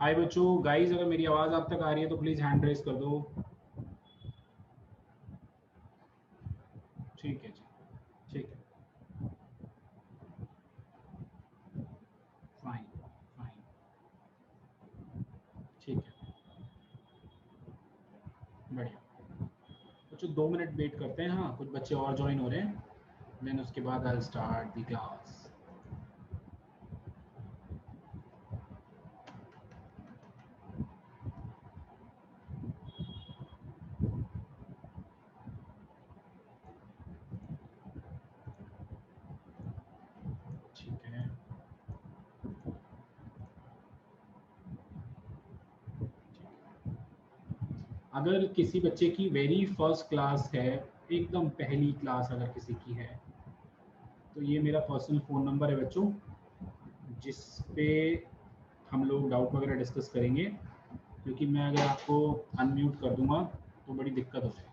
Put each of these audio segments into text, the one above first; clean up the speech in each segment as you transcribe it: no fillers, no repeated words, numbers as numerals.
हाय बच्चों, गाइस अगर मेरी आवाज आप तक आ रही है तो प्लीज हैंड रेस कर दो। ठीक है जी, ठीक है, फाइन फाइन, ठीक है, बढ़िया। बच्चों 2 मिनट वेट करते हैं, हाँ कुछ बच्चे और ज्वाइन हो रहे हैं, देन उसके बाद आई स्टार्ट द क्लास। ठीक है, अगर किसी बच्चे की वेरी फर्स्ट क्लास है, एकदम पहली क्लास अगर किसी की है, तो ये मेरा पर्सनल फ़ोन नंबर है बच्चों, जिस पे हम लोग डाउट वगैरह डिस्कस करेंगे, क्योंकि मैं अगर आपको अनम्यूट कर दूंगा तो बड़ी दिक्कत हो जाएगी।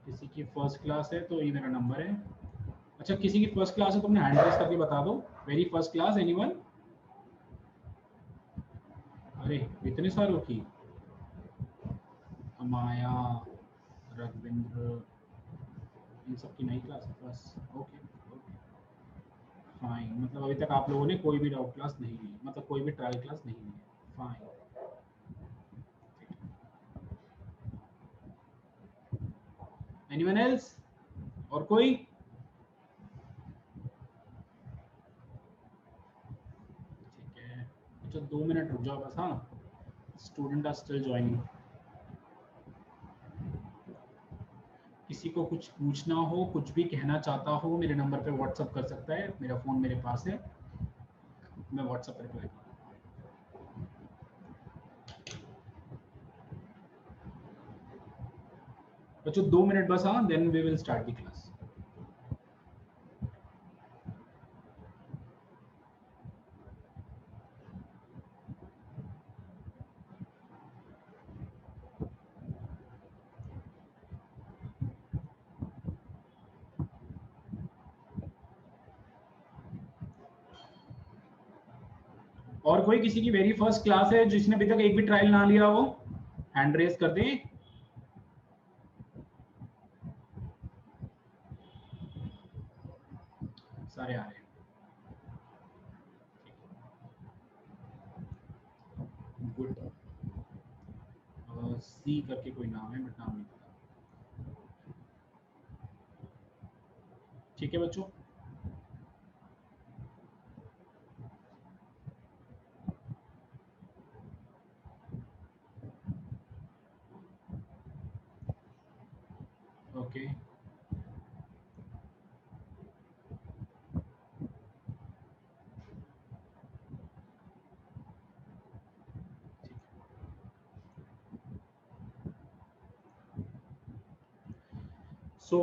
किसी की फर्स्ट क्लास है तो ये मेरा नंबर है। अच्छा, किसी की फर्स्ट क्लास है तो अपने हैंड रेस करके बता दो। Very first class anyone? अरे इतने सारों की, अमाया, रघविंद्र, इन सब की नई क्लास है बस। Okay okay, fine. मतलब अभी तक आप लोगों ने कोई भी डाउट क्लास नहीं ली, मतलब कोई भी ट्रायल क्लास नहीं ली है, फाइन। Anyone else? और कोई? ठीक है, अच्छा 2 मिनट रुक जाओ बस, हाँ। Student are still joining. किसी को कुछ पूछना हो, कुछ भी कहना चाहता हो, मेरे नंबर पे व्हाट्सअप कर सकता है, मेरा फ़ोन मेरे पास है, मैं व्हाट्सअप पर रिप्लाई करूँगा। बच्चों 2 मिनट बस, हाँ, then we will start the class. और कोई किसी की वेरी फर्स्ट क्लास है जिसने अभी तक एक भी ट्रायल ना लिया हो, हैंड रेस कर दें। सारे आ रहे हैं, गुड। सी करके कोई नाम है बट नाम नहीं पता। ठीक है बच्चों, ओके। सो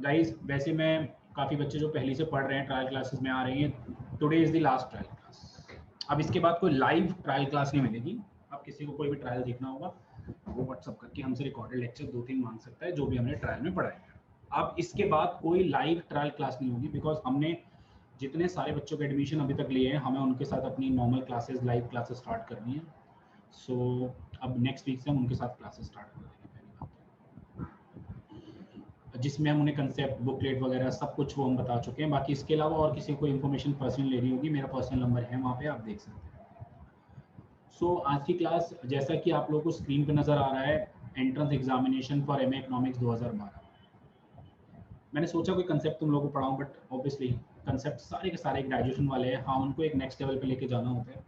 गाइज, वैसे मैं काफ़ी बच्चे जो पहले से पढ़ रहे हैं, ट्रायल क्लासेस में आ रही हैं, today is the last trial class. अब इसके बाद कोई लाइव ट्रायल क्लास नहीं मिलेगी। अब किसी को कोई भी ट्रायल देखना होगा, वो व्हाट्सअप करके हमसे रिकॉर्डेड लेक्चर 2-3 मांग सकता है, जो भी हमने ट्रायल में पढ़ाया है। अब इसके बाद कोई लाइव ट्रायल क्लास नहीं होगी, बिकॉज हमने जितने सारे बच्चों के एडमिशन अभी तक लिए हैं, हमें उनके साथ अपनी normal classes, live classes start करनी है। सो अब नेक्स्ट वीक से हम उनके साथ क्लासेस स्टार्ट कर देंगे, पहली बात, जिसमें हम उन्हें कंसेप्ट, बुकलेट वगैरह सब कुछ वो हम बता चुके हैं। बाकी इसके अलावा और किसी को इन्फॉर्मेशन पर्सनल लेनी होगी, मेरा पर्सनल नंबर है वहाँ पे, आप देख सकते हैं। सो आज की क्लास, जैसा कि आप लोगों को स्क्रीन पे नज़र आ रहा है, entrance examination for MA economics 2012। मैंने सोचा कोई कंसेप्ट तुम लोगों को पढ़ाऊँ, बट ऑब्वियसली कंसेप्ट सारे के सारे ग्रेजुएशन वाले हैं। हाँ, उनको एक नेक्स्ट लेवल पे लेके जाना होता है,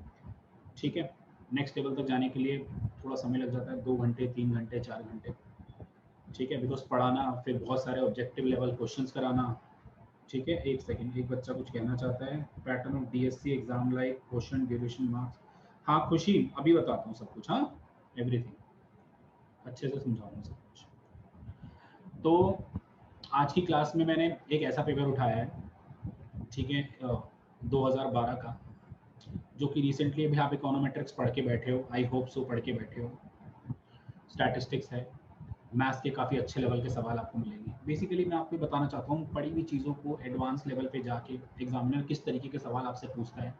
ठीक है। नेक्स्ट लेवल तक जाने के लिए थोड़ा समय लग जाता है, 2 घंटे, 3 घंटे, 4 घंटे, ठीक है। बिकॉज पढ़ाना, फिर बहुत सारे ऑब्जेक्टिव लेवल क्वेश्चंस कराना, ठीक है। एक सेकंड, एक बच्चा कुछ कहना चाहता है। Pattern of DSC exam like question duration marks. हाँ खुशी, अभी बताता हूँ सब कुछ, हाँ, एवरीथिंग अच्छे से समझाऊंगा सब कुछ। तो आज की क्लास में मैंने एक ऐसा पेपर उठाया है, ठीक है, 2012 का, जो कि रिसेंटली अभी आप इकोनोमेट्रिक्स पढ़ के बैठे हो, आई होप सो पढ़ के बैठे हो। स्टैटिस्टिक्स है, मैथ्स के काफ़ी अच्छे लेवल के सवाल आपको मिलेंगे। बेसिकली मैं आपको बताना चाहता हूँ, पढ़ी हुई चीज़ों को एडवांस लेवल पे जाके एग्जामिनर किस तरीके के सवाल आपसे पूछता है,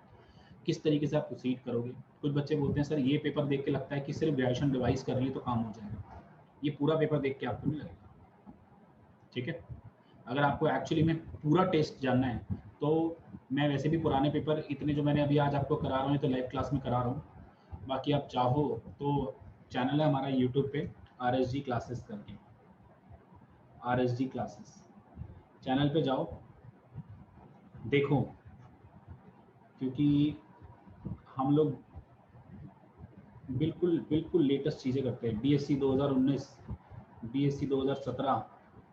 किस तरीके से आप प्रोसीड करोगे। कुछ बच्चे बोलते हैं सर ये पेपर देख के लगता है कि सिर्फ ग्रेजुएशन रिवाइज कर ली तो काम हो जाएगा। ये पूरा पेपर देख के आपको नहीं लगेगा, ठीक है। अगर आपको एक्चुअली में पूरा टेस्ट जानना है तो मैं वैसे भी पुराने पेपर इतने जो मैंने अभी आज आपको करा रहा हूँ तो लाइव क्लास में करा रहा हूँ। बाकी आप चाहो तो चैनल है हमारा यूट्यूब पे RSG क्लासेस करके, RSG क्लासेस चैनल पे जाओ देखो, क्योंकि हम लोग बिल्कुल बिल्कुल लेटेस्ट चीज़ें करते हैं। DSC 2019, DSC 2017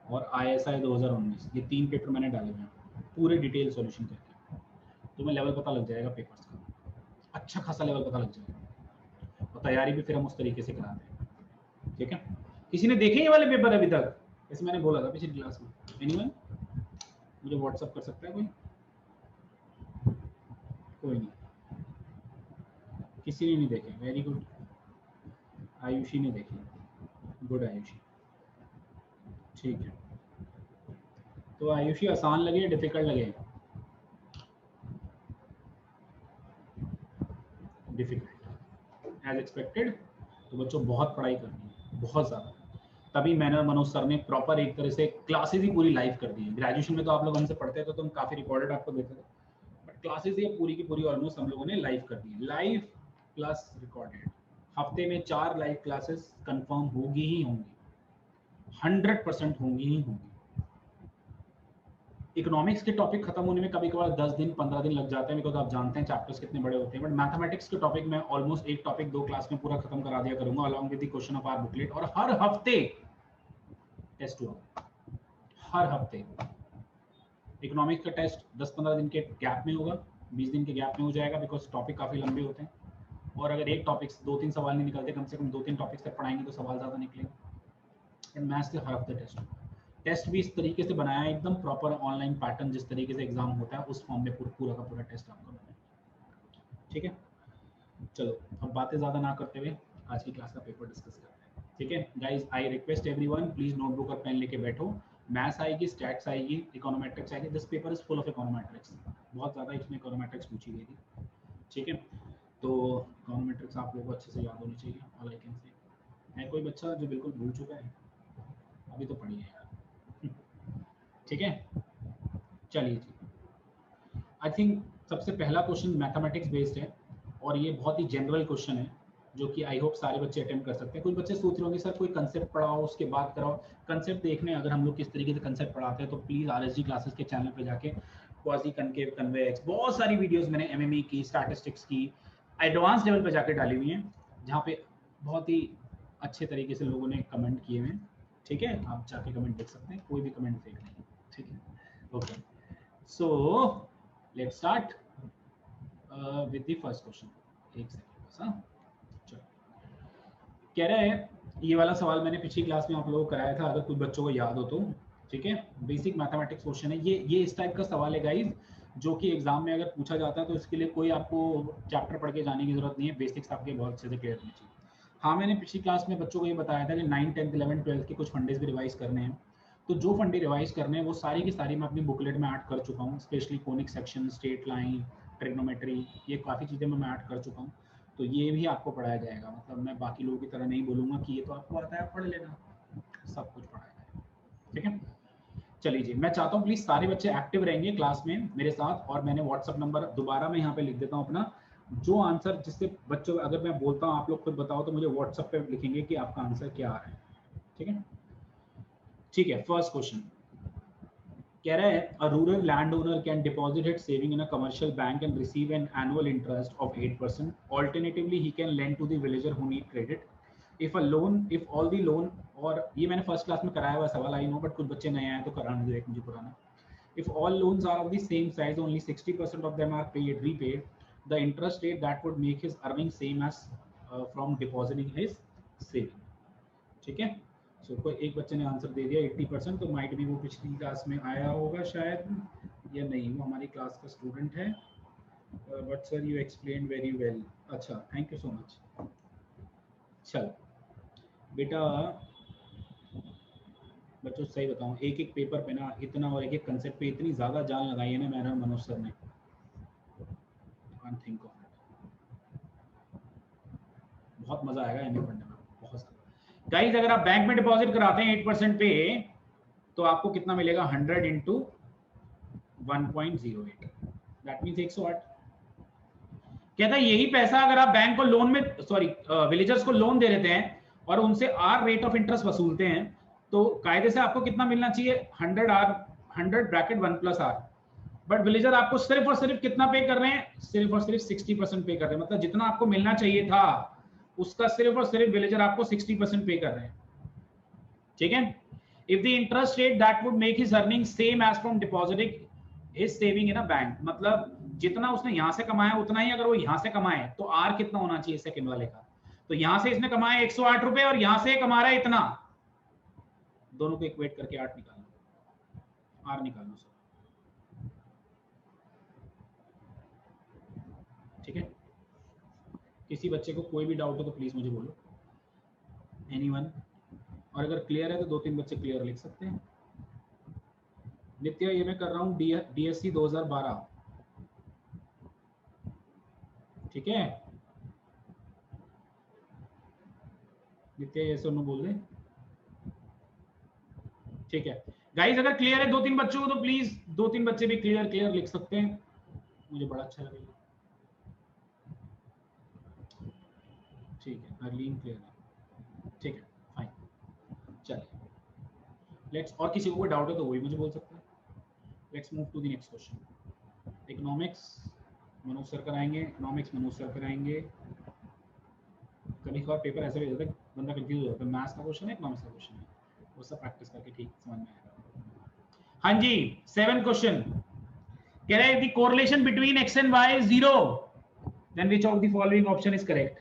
और ISI 2019, ये 3 पेपर मैंने डाले हुए हैं पूरे डिटेल सॉल्यूशन करके। तुम्हें लेवल पता लग जाएगा पेपर्स का, अच्छा खासा लेवल पता लग जाएगा, और तैयारी भी फिर हम उस तरीके से कराते हैं, ठीक है। किसी ने देखे ये वाले पेपर अभी तक? जैसे मैंने बोला था पिछली क्लास में, एनीवन मुझे व्हाट्सअप कर सकता है कोई? कोई नहीं, किसी ने नहीं देखे, वेरी गुड। आयुषी ने देखे, गुड आयुषी, ठीक है। तो आयुषी आसान लगे या डिफिकल्ट लगे? Difficult as expected. तो बच्चों बहुत पढ़ाई करनी है, बहुत ज़्यादा। तभी मैंने मनोज सर ने प्रॉपर एक तरह से क्लासेस ही पूरी लाइव कर दी है। ग्रेजुएशन में तो आप लोग हमसे पढ़ते थे तो हम काफ़ी रिकॉर्डेड आपको देते थे, बट क्लासेस ये पूरी की पूरी ऑलमोस्ट हम लोगों ने लाइव कर दी है, लाइव प्लस रिकॉर्डेड। हफ्ते में 4 लाइव क्लासेस कंफर्म होगी ही होंगी, 100% होंगी ही होंगी। इकोनॉमिक्स के टॉपिक खत्म होने में कभी कभार 10 दिन 15 दिन लग जाते हैं, बिकॉज आप जानते हैं चैप्टर्स कितने बड़े होते हैं। बट मैथमेटिक्स के टॉपिक मैं ऑलमोस्ट एक टॉपिक 2 क्लास में पूरा खत्म करा दिया करूंगा, along with the question of our booklet. और हर हफ्ते टेस्ट हुआ, हर हफ्ते। इकोनॉमिक्स का टेस्ट 10-15 दिन के गैप में होगा, 20 दिन के गैप में हो जाएगा, बिकॉज टॉपिक काफ़ी लंबे होते हैं। और अगर एक टॉपिक 2-3 सवाल नहीं निकलते, कम से कम 2-3 टॉपिक्स तक पढ़ाएंगे तो सवाल ज़्यादा निकलेंगे। बट मैथ्स के हर हफ्ते टेस्ट होगा। टेस्ट भी इस तरीके से बनाया है, एकदम प्रॉपर ऑनलाइन पैटर्न, जिस तरीके से एग्जाम होता है उस फॉर्म में पूरा का पूरा टेस्ट आपका बनाया, ठीक है। चलो अब बातें ज़्यादा ना करते हुए आज की क्लास का पेपर डिस्कस करते हैं, ठीक है। Guys I request everyone, please notebook और पेन लेके बैठो। मैथ्स आएगी, स्टैट्स आएगी, इकोनोमेट्रिक्स आएगी। This paper is full of econometrics, बहुत ज़्यादा इसमें इकोनोमेट्रिक्स पूछी गई थी, ठीक है। तो इकोनोमेट्रिक्स आप लोगों को अच्छे से याद होनी चाहिए। ऑल आई कैन से, है कोई बच्चा जो बिल्कुल भूल चुका है? अभी तो पढ़िए यार, ठीक है। चलिए जी, आई थिंक सबसे पहला क्वेश्चन मैथमेटिक्स बेस्ड है, और ये बहुत ही जनरल क्वेश्चन है जो कि आई होप सारे बच्चे अटेम्प्ट कर सकते हैं। कुछ बच्चे सोच रहे होंगे सर कोई कंसेप्ट पढ़ाओ उसके बाद कराओ। कंसेप्ट देखने अगर हम लोग किस तरीके से कंसेप्ट पढ़ाते हैं तो प्लीज RSG क्लासेस के चैनल पे जाके क्वाजी कनकेव कन्वेक्स बहुत सारी वीडियोस मैंने एमएमई की, स्टैटिस्टिक्स की, एडवांस लेवल पे जाके डाली हुई हैं, जहाँ पे बहुत ही अच्छे तरीके से लोगों ने कमेंट किए हैं, ठीक है। आप जाके कमेंट देख सकते हैं, कोई भी कमेंट फेक नहीं, ठीक है। Okay, so let's start with the first question. एक सेकंड बस, हाँ। चलो, कह रहा है, ये वाला सवाल मैंने पिछली क्लास में आप लोगों को कराया था, अगर कुछ बच्चों को याद हो तो, ठीक है। बेसिक मैथमेटिक्स क्वेश्चन है ये इस टाइप का सवाल है गाइज, जो कि एग्जाम में अगर पूछा जाता है तो इसके लिए कोई आपको चैप्टर पढ़ के जाने की जरूरत नहीं है, बेसिक्स आपके बहुत अच्छे से क्लियर होनी चाहिए। हाँ, मैंने पिछली क्लास में बच्चों को ये बताया था कि 9, 10, 11, 12 के कुछ फंडेज भी रिवाइज करने हैं। तो जो फंडे रिवाइज करने हैं वो सारी की सारी मैं अपनी बुकलेट में ऐड कर चुका हूँ, specially conic section, straight line, trigonometry, ये काफ़ी चीज़ें मैं ऐड कर चुका हूँ। तो ये भी आपको पढ़ाया जाएगा, मतलब मैं बाकी लोगों की तरह नहीं बोलूँगा कि ये तो आपको आता है आप पढ़ लेना, सब कुछ पढ़ाया जाएगा, ठीक है। चलिए जी, मैं चाहता हूँ प्लीज़ सारे बच्चे एक्टिव रहेंगे क्लास में मेरे साथ, और मैंने व्हाट्सअप नंबर दोबारा मैं यहाँ पे लिख देता हूँ अपना, जो आंसर जिससे बच्चों, अगर मैं बोलता हूँ आप लोग खुद बताओ तो मुझे व्हाट्सएप पे लिखेंगे कि आपका आंसर क्या आ रहा है, ठीक है। ठीक है, फर्स्ट क्वेश्चन कह रहा है, a rural land owner can deposit his saving in a commercial bank and receive an annual interest of 8%. Alternatively he can lend to the villager who need credit if a loan, if all the loan, और ये मैंने first class में कराया हुआ सवाल, I know, but कुछ बच्चे नए आए तो कराने दो एक मुझे पुराना। If all loans are of the same size, only 60% of them are repaid. The interest rate that would make his earning same as from depositing his saving. ठीक है। सो कोई एक बच्चे ने आंसर दे दिया 80%, तो माइट भी वो पिछली क्लास में आया होगा शायद, या नहीं, वो हमारी क्लास का स्टूडेंट है। But sir you explain very well, अच्छा थैंक यू सो मच। चलो बेटा, बच्चों सही बताऊं, एक एक पेपर पे ना इतना, और एक एक कंसेप्ट पे इतनी ज़्यादा जान लगाई है ना मैंने और मनोज सर ने, can't think of it. बहुत मजा आएगा एमए पढ़ने में, बहुत सारा। गाइस अगर आप बैंक में डिपॉजिट कराते हैं 8% पे, तो आपको कितना मिलेगा? 100 इंटू 1.08, दैट मीन्स 108। कहता है यही पैसा अगर आप बैंक को लोन में, सॉरी विलेजर्स को लोन दे देते हैं और उनसे आर रेट ऑफ इंटरेस्ट वसूलते हैं, तो कायदे से आपको कितना मिलना चाहिए? 100 bracket 1 plus r. But villager आपको सिर्फ और सिर्फ कितना पे कर रहे हैं? सिर्फ और सिर्फ 60% पे कर रहे हैं। मतलब जितना आपको मिलना चाहिए था उसका सिर्फ और सिर्फ विलेजर आपको 60% पे कर रहे हैं। ठीक है? If the interest rate that would make his earning same as from depositing his saving in a bank, मतलब जितना उसने यहां से कमाया उतना ही अगर वो यहां से कमाए तो आर कितना होना चाहिए सेकंड वाले का? तो यहां से इसने कमाया 108 रुपए और यहां से कमा रहा है इतना, दोनों को इक्वेट करके 8 निकालना, आर निकालना सर। ठीक है? किसी बच्चे को कोई भी डाउट हो तो प्लीज मुझे बोलो, एनीवन। और अगर क्लियर है तो 2-3 बच्चे क्लियर लिख सकते हैं। नित्य ये मैं कर रहा हूँ डीएससी 2012, ठीक है? नित्य ये सुनो बोल दे, ठीक है? गाइस अगर क्लियर है 2-3 बच्चों को तो प्लीज 2-3 बच्चे भी क्लियर लिख सकते हैं, मुझे बड़ा अच्छा लगेगा। ठीक है, अर्लीन क्लियर है, ठीक है, फाइन। चलिए लेट्स, और किसी को कोई डाउट है तो वो भी मुझे बोल सकता है। Let's move to the next question. Economics Manoj sir कराएंगे, इकोनॉमिक्स मनोज सर कराएंगे। कभी कभार पेपर ऐसे भी होता है बंदा कंफ्यूज हो जाता है, मैथ्स का क्वेश्चन है इकोनॉमिक्स का क्वेश्चन है, वो सब प्रैक्टिस करके ठीक समझ में आएगा। हाँ जी, 7 क्वेश्चन कह रहा है the correlation between x and y is 0, then which of the following option is correct?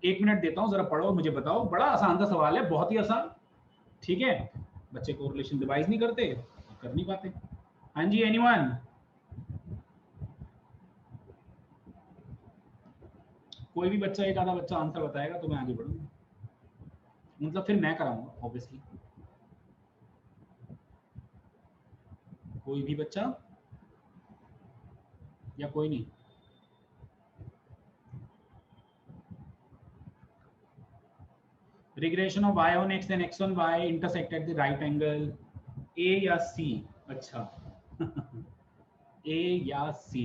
1 minute देता हूं, जरा पढ़ो मुझे बताओ, बड़ा आसान सा सवाल है, बहुत ही आसान। ठीक है? बच्चे कोरिलेशन डिवाइस नहीं करते, कर नहीं पाते। हाँ जी, एनीवन? कोई भी बच्चा, एक आधा बच्चा आंसर बताएगा तो मैं आगे बढ़ूंगा, मतलब फिर मैं कराऊंगा ऑब्वियसली। कोई भी बच्चा या कोई नहीं? Regression of y on x and x on y intersect at the right angle, A या C? अच्छा A या C,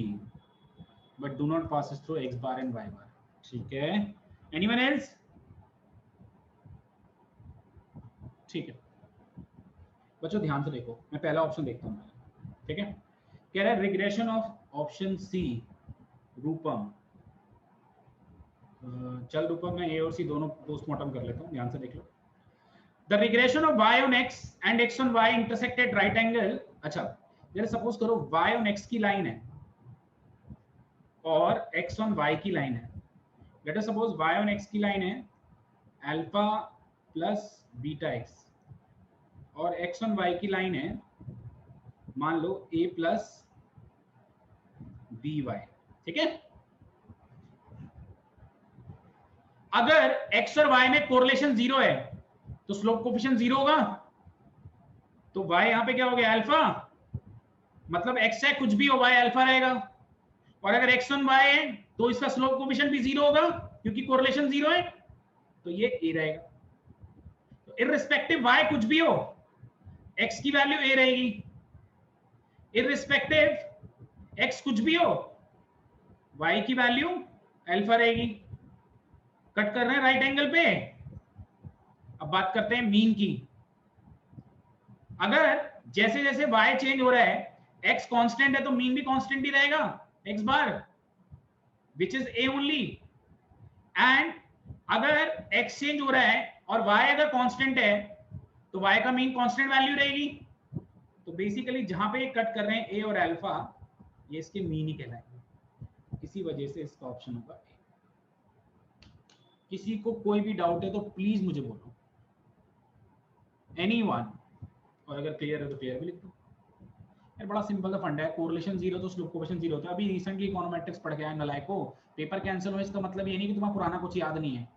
but do not pass through x bar and y bar। ठीक है, anyone else? ठीक है बच्चों ध्यान से देखो, मैं पहला ऑप्शन देखता हूँ, ठीक है? कह रहा है रिग्रेशन ऑफ ऑप्शन सी रूपम। चल रूपम मैं ए और सी दोनों पोस्टमार्टम कर लेता हूँ, ध्यान से देख लो। The regression of y on x and x on y intersect at right angle। अच्छा जरा सपोज करो y on x की लाइन है और x on y की लाइन है। Let us suppose y on x की लाइन है अल्फा प्लस बीटा x और x on y की लाइन है मान लो a प्लस बी वाई। ठीक है? अगर x और y में कोरिलेशन 0 है तो स्लोप कोफिशिएंट 0 होगा, तो y यहां पे क्या हो गया? अल्फा, मतलब x है कुछ भी हो y अल्फा रहेगा। और अगर x on y है तो इसका स्लोप कोफिशिएंट भी 0 होगा क्योंकि कोरिलेशन 0 है, तो ये a रहेगा। तो इररिस्पेक्टिव y कुछ भी हो x की वैल्यू a रहेगी, इररिस्पेक्टिव x कुछ भी हो y की वैल्यू अल्फा रहेगी। कट कर रहे हैं राइट एंगल पे। अब बात करते हैं मीन की। अगर जैसे जैसे y चेंज हो रहा है, x कांस्टेंट है तो मीन भी कांस्टेंट ही रहेगा, x bar which is a only. And अगर x चेंज हो रहा है और y अगर कांस्टेंट है तो y का मीन कांस्टेंट वैल्यू रहेगी। तो बेसिकली जहां पे कट कर रहे हैं a और अल्फा, ये इसके मीन ही कहलाएंगे, इसी वजह से इसका ऑप्शन होगा a। किसी को कोई भी डाउट है तो प्लीज मुझे बोलो, एनीवन? और अगर क्लियर है तो क्लियर भी लिख दो। यार बड़ा सिंपल सा फंडा है, कोरिलेशन 0 तो स्लोप कोफिशिएंट 0 होता है। अभी रिसेंटली इकोनोमेट्रिक्स पढ़ के आए नलायको, पेपर कैंसिल हो इसका मतलब ये नहीं कि तुम्हें पुराना कुछ याद नहीं है।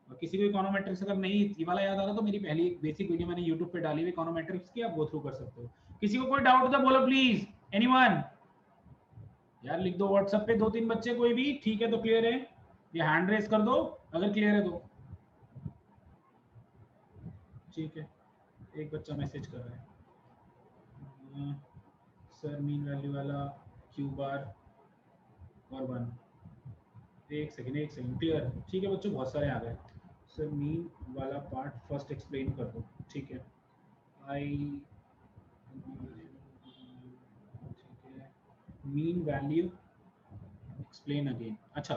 और किसी को इकोनोमेट्रिक्स अगर नहीं ये वाला याद आ रहा तो मेरी पहली एक बेसिक वीडियो मैंने YouTube पे डाली हुई इकोनोमेट्रिक्स की, आप गो थ्रू कर सकते हो। किसी को कोई डाउट तो बोलो प्लीज, एनीवन? यार लिख दो व्हाट्सएप पे 2-3 बच्चे, कोई भी। ठीक है तो क्लियर है, ये हैंड रेस कर दो अगर क्लियर है तो। ठीक है, एक बच्चा मैसेज कर रहा है सर मीन वैल्यू वाला क्यू बार और 1। एक सेकंड क्लियर। ठीक है बच्चों, बहुत सारे आ गए। सर मीन वाला पार्ट फर्स्ट एक्सप्लेन कर दो। ठीक है, आई ठीक है, मीन वैल्यू एक्सप्लेन अगेन। अच्छा,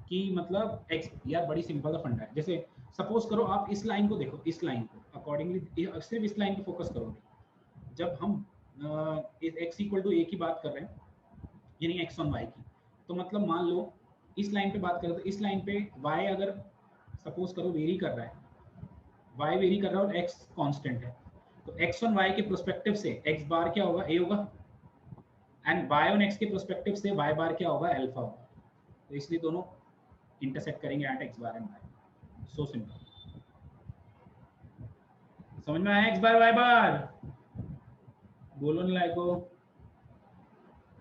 कि मतलब एक्स, यार बड़ी सिंपल सा फंडा है। जैसे सपोज करो आप इस लाइन को देखो, इस लाइन को अकॉर्डिंगली सिर्फ इस लाइन पे फोकस करोगे। जब हम एक्स इक्वल टू ए की बात कर रहे हैं, यानी एक्स ऑन वाई की, तो मतलब मान लो इस लाइन पे बात करें तो इस लाइन पे वाई अगर सपोज करो वेरी कर रहा है, वाई वेरी कर रहा है और एक्स कांस्टेंट है, तो एक्स ऑन वाई के प्रोस्पेक्टिव से एक्स बार क्या होगा, ए होगा, एंड वाई ऑन एक्स के प्रोस्पेक्टिव से वाई बार क्या होगा, अल्फा होगा। तो इसलिए दोनों इंटरसेक्ट करेंगे at x bar and y. So simple. समझ में आया? एक्स बार वाई बार बोलो नहीं लाइको,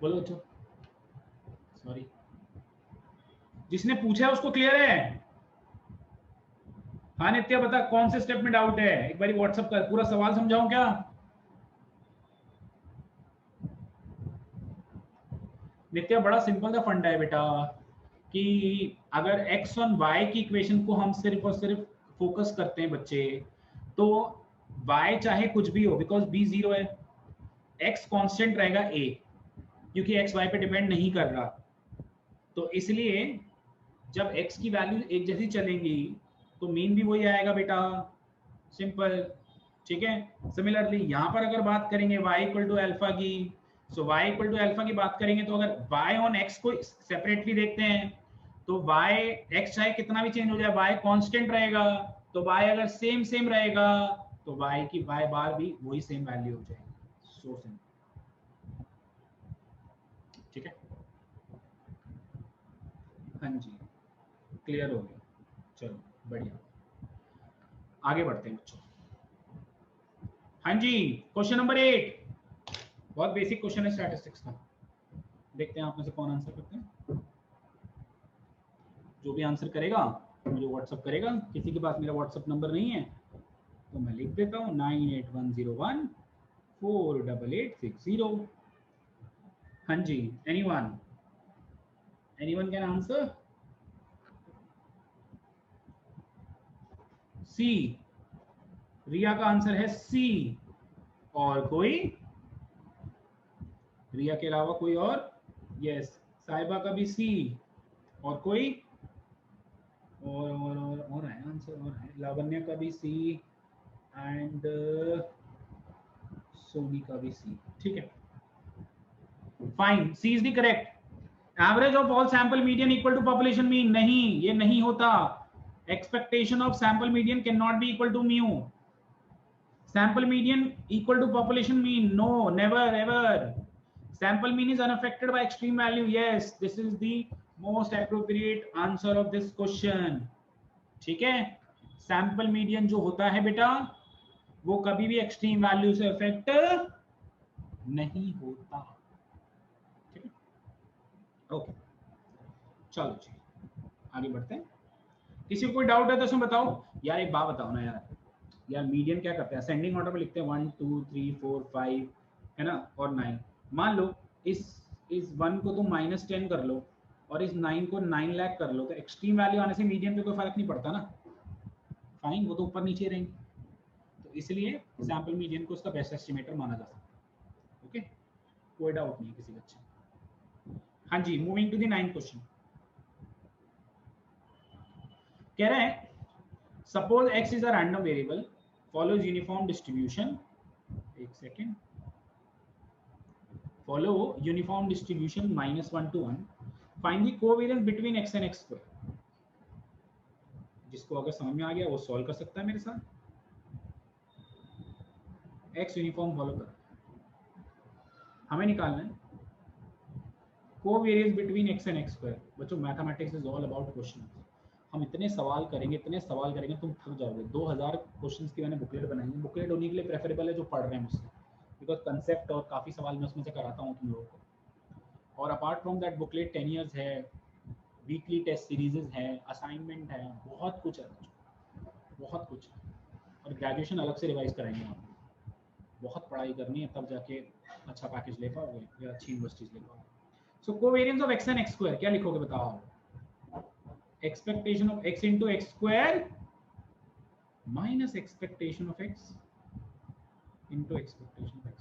बोलो बच्चों। सॉरी, जिसने पूछा है उसको क्लियर है? हाँ नित्या बता कौन से स्टेप में डाउट है, एक बार व्हाट्सएप कर, पूरा सवाल समझाऊं क्या? नित्या बड़ा सिंपल सा फंडा है बेटा, कि अगर x ऑन y की इक्वेशन को हम सिर्फ और सिर्फ फोकस करते हैं बच्चे, तो y चाहे कुछ भी हो, बिकॉज b 0 है, x कांस्टेंट रहेगा a, क्योंकि x y पे डिपेंड नहीं कर रहा। तो इसलिए जब x की वैल्यू एक जैसी चलेंगी तो मीन भी वही आएगा बेटा, सिंपल। ठीक है, सिमिलरली यहाँ पर अगर बात करेंगे y इक्वल टू अल्फा की, सो y इक्वल टू अल्फा की बात करेंगे, तो अगर y ऑन x को सेपरेटली देखते हैं तो y x चाहे कितना भी चेंज हो जाए y कांस्टेंट रहेगा, तो y अगर सेम सेम रहेगा तो y की y बार भी वही सेम वैल्यू हो जाएगी। So simple. ठीक है, हाँ जी, क्लियर हो गया। चलो बढ़िया, आगे बढ़ते हैं बच्चों। हाँ जी, क्वेश्चन नंबर 8, बहुत बेसिक क्वेश्चन है स्टैटिस्टिक्स का। देखते हैं आप में से कौन आंसर करते हैं। जो भी आंसर करेगा मुझे व्हाट्सअप करेगा। किसी के पास मेरा व्हाट्सअप नंबर नहीं है तो मैं लिख देता हूँ 9810148860। हाँ जी, एनीवन एनीवन कैन आंसर? सी, रिया का आंसर है सी। और कोई? रिया के अलावा कोई और? यस, साहिबा का भी सी। और कोई? और है आंसर, और है, लावण्य का भी सी, एंड सोनी का भी सी। ठीक है, fine, c is the correct. Average of all sample median equal to population mean, नहीं, ये नहीं होता। Expectation of sample median can not be equal to mu. Sample median equal to population mean, no, never ever. sample mean is unaffected by extreme value. Yes, this is the most appropriate answer of this question. ठीक है, sample median जो होता है बेटा वो कभी भी extreme value से अफेक्ट नहीं होता। ठीक है, ओके, चलो जी आगे बढ़ते हैं। किसी को कोई डाउट है तो उसमें बताओ। यार एक बात बताओ ना यार, यार मीडियन क्या करते हैं, असेंडिंग ऑर्डर में लिखते हैं 1 2 3 4 5 है ना, और 9। मान लो इस 1 को तुम -10 कर लो और इस 9 को 9 लाख कर लो, तो एक्सट्रीम वैल्यू आने से मीडियन पे कोई फर्क नहीं पड़ता ना, फाइन, वो तो ऊपर नीचे रहेंगे। तो इसलिए सैंपल मीडियन को उसका बेस्ट एस्टिमेटर माना जा सकता है। ओके, कोई डाउट नहीं किसी बच्चे। हाँ जी, moving to the 9th question. कह रहे हैं suppose x is a random variable follows uniform distribution, एक second, follow uniform distribution -1 to 1, find the covariance between x and x square। जिसको अगर समझ में आ गया वो सॉल्व कर सकता है मेरे साथ। x यूनिफॉर्म फॉलो कर, हमें निकालना है covariance between x and x square. बच्चों mathematics is all about question. हम इतने सवाल करेंगे तुम थक जाओगे। 2000 क्वेश्चंस की मैंने बुकलेट बनाई है। बुकलेट उन्हीं के लिए प्रेफरेबल है जो पढ़ रहे हैं मुझसे, बिकॉज कंसेप्ट और काफ़ी सवाल मैं उसमें से कराता हूँ तुम लोगों को। और apart from that booklet 10 years है, वीकली टेस्ट सीरीजेज है, असाइनमेंट है, बहुत कुछ है, बहुत कुछ है। और ग्रेजुएशन अलग से रिवाइज कराएंगे आपको, बहुत पढ़ाई करनी है तब जाके अच्छा पैकेज ले पाओगे या अच्छी यूनिवर्सिटीज ले पाओगे। So covariance of x and x square क्या लिखोगे बताओ? Expectation of x into x square minus expectation of x into expectation of x।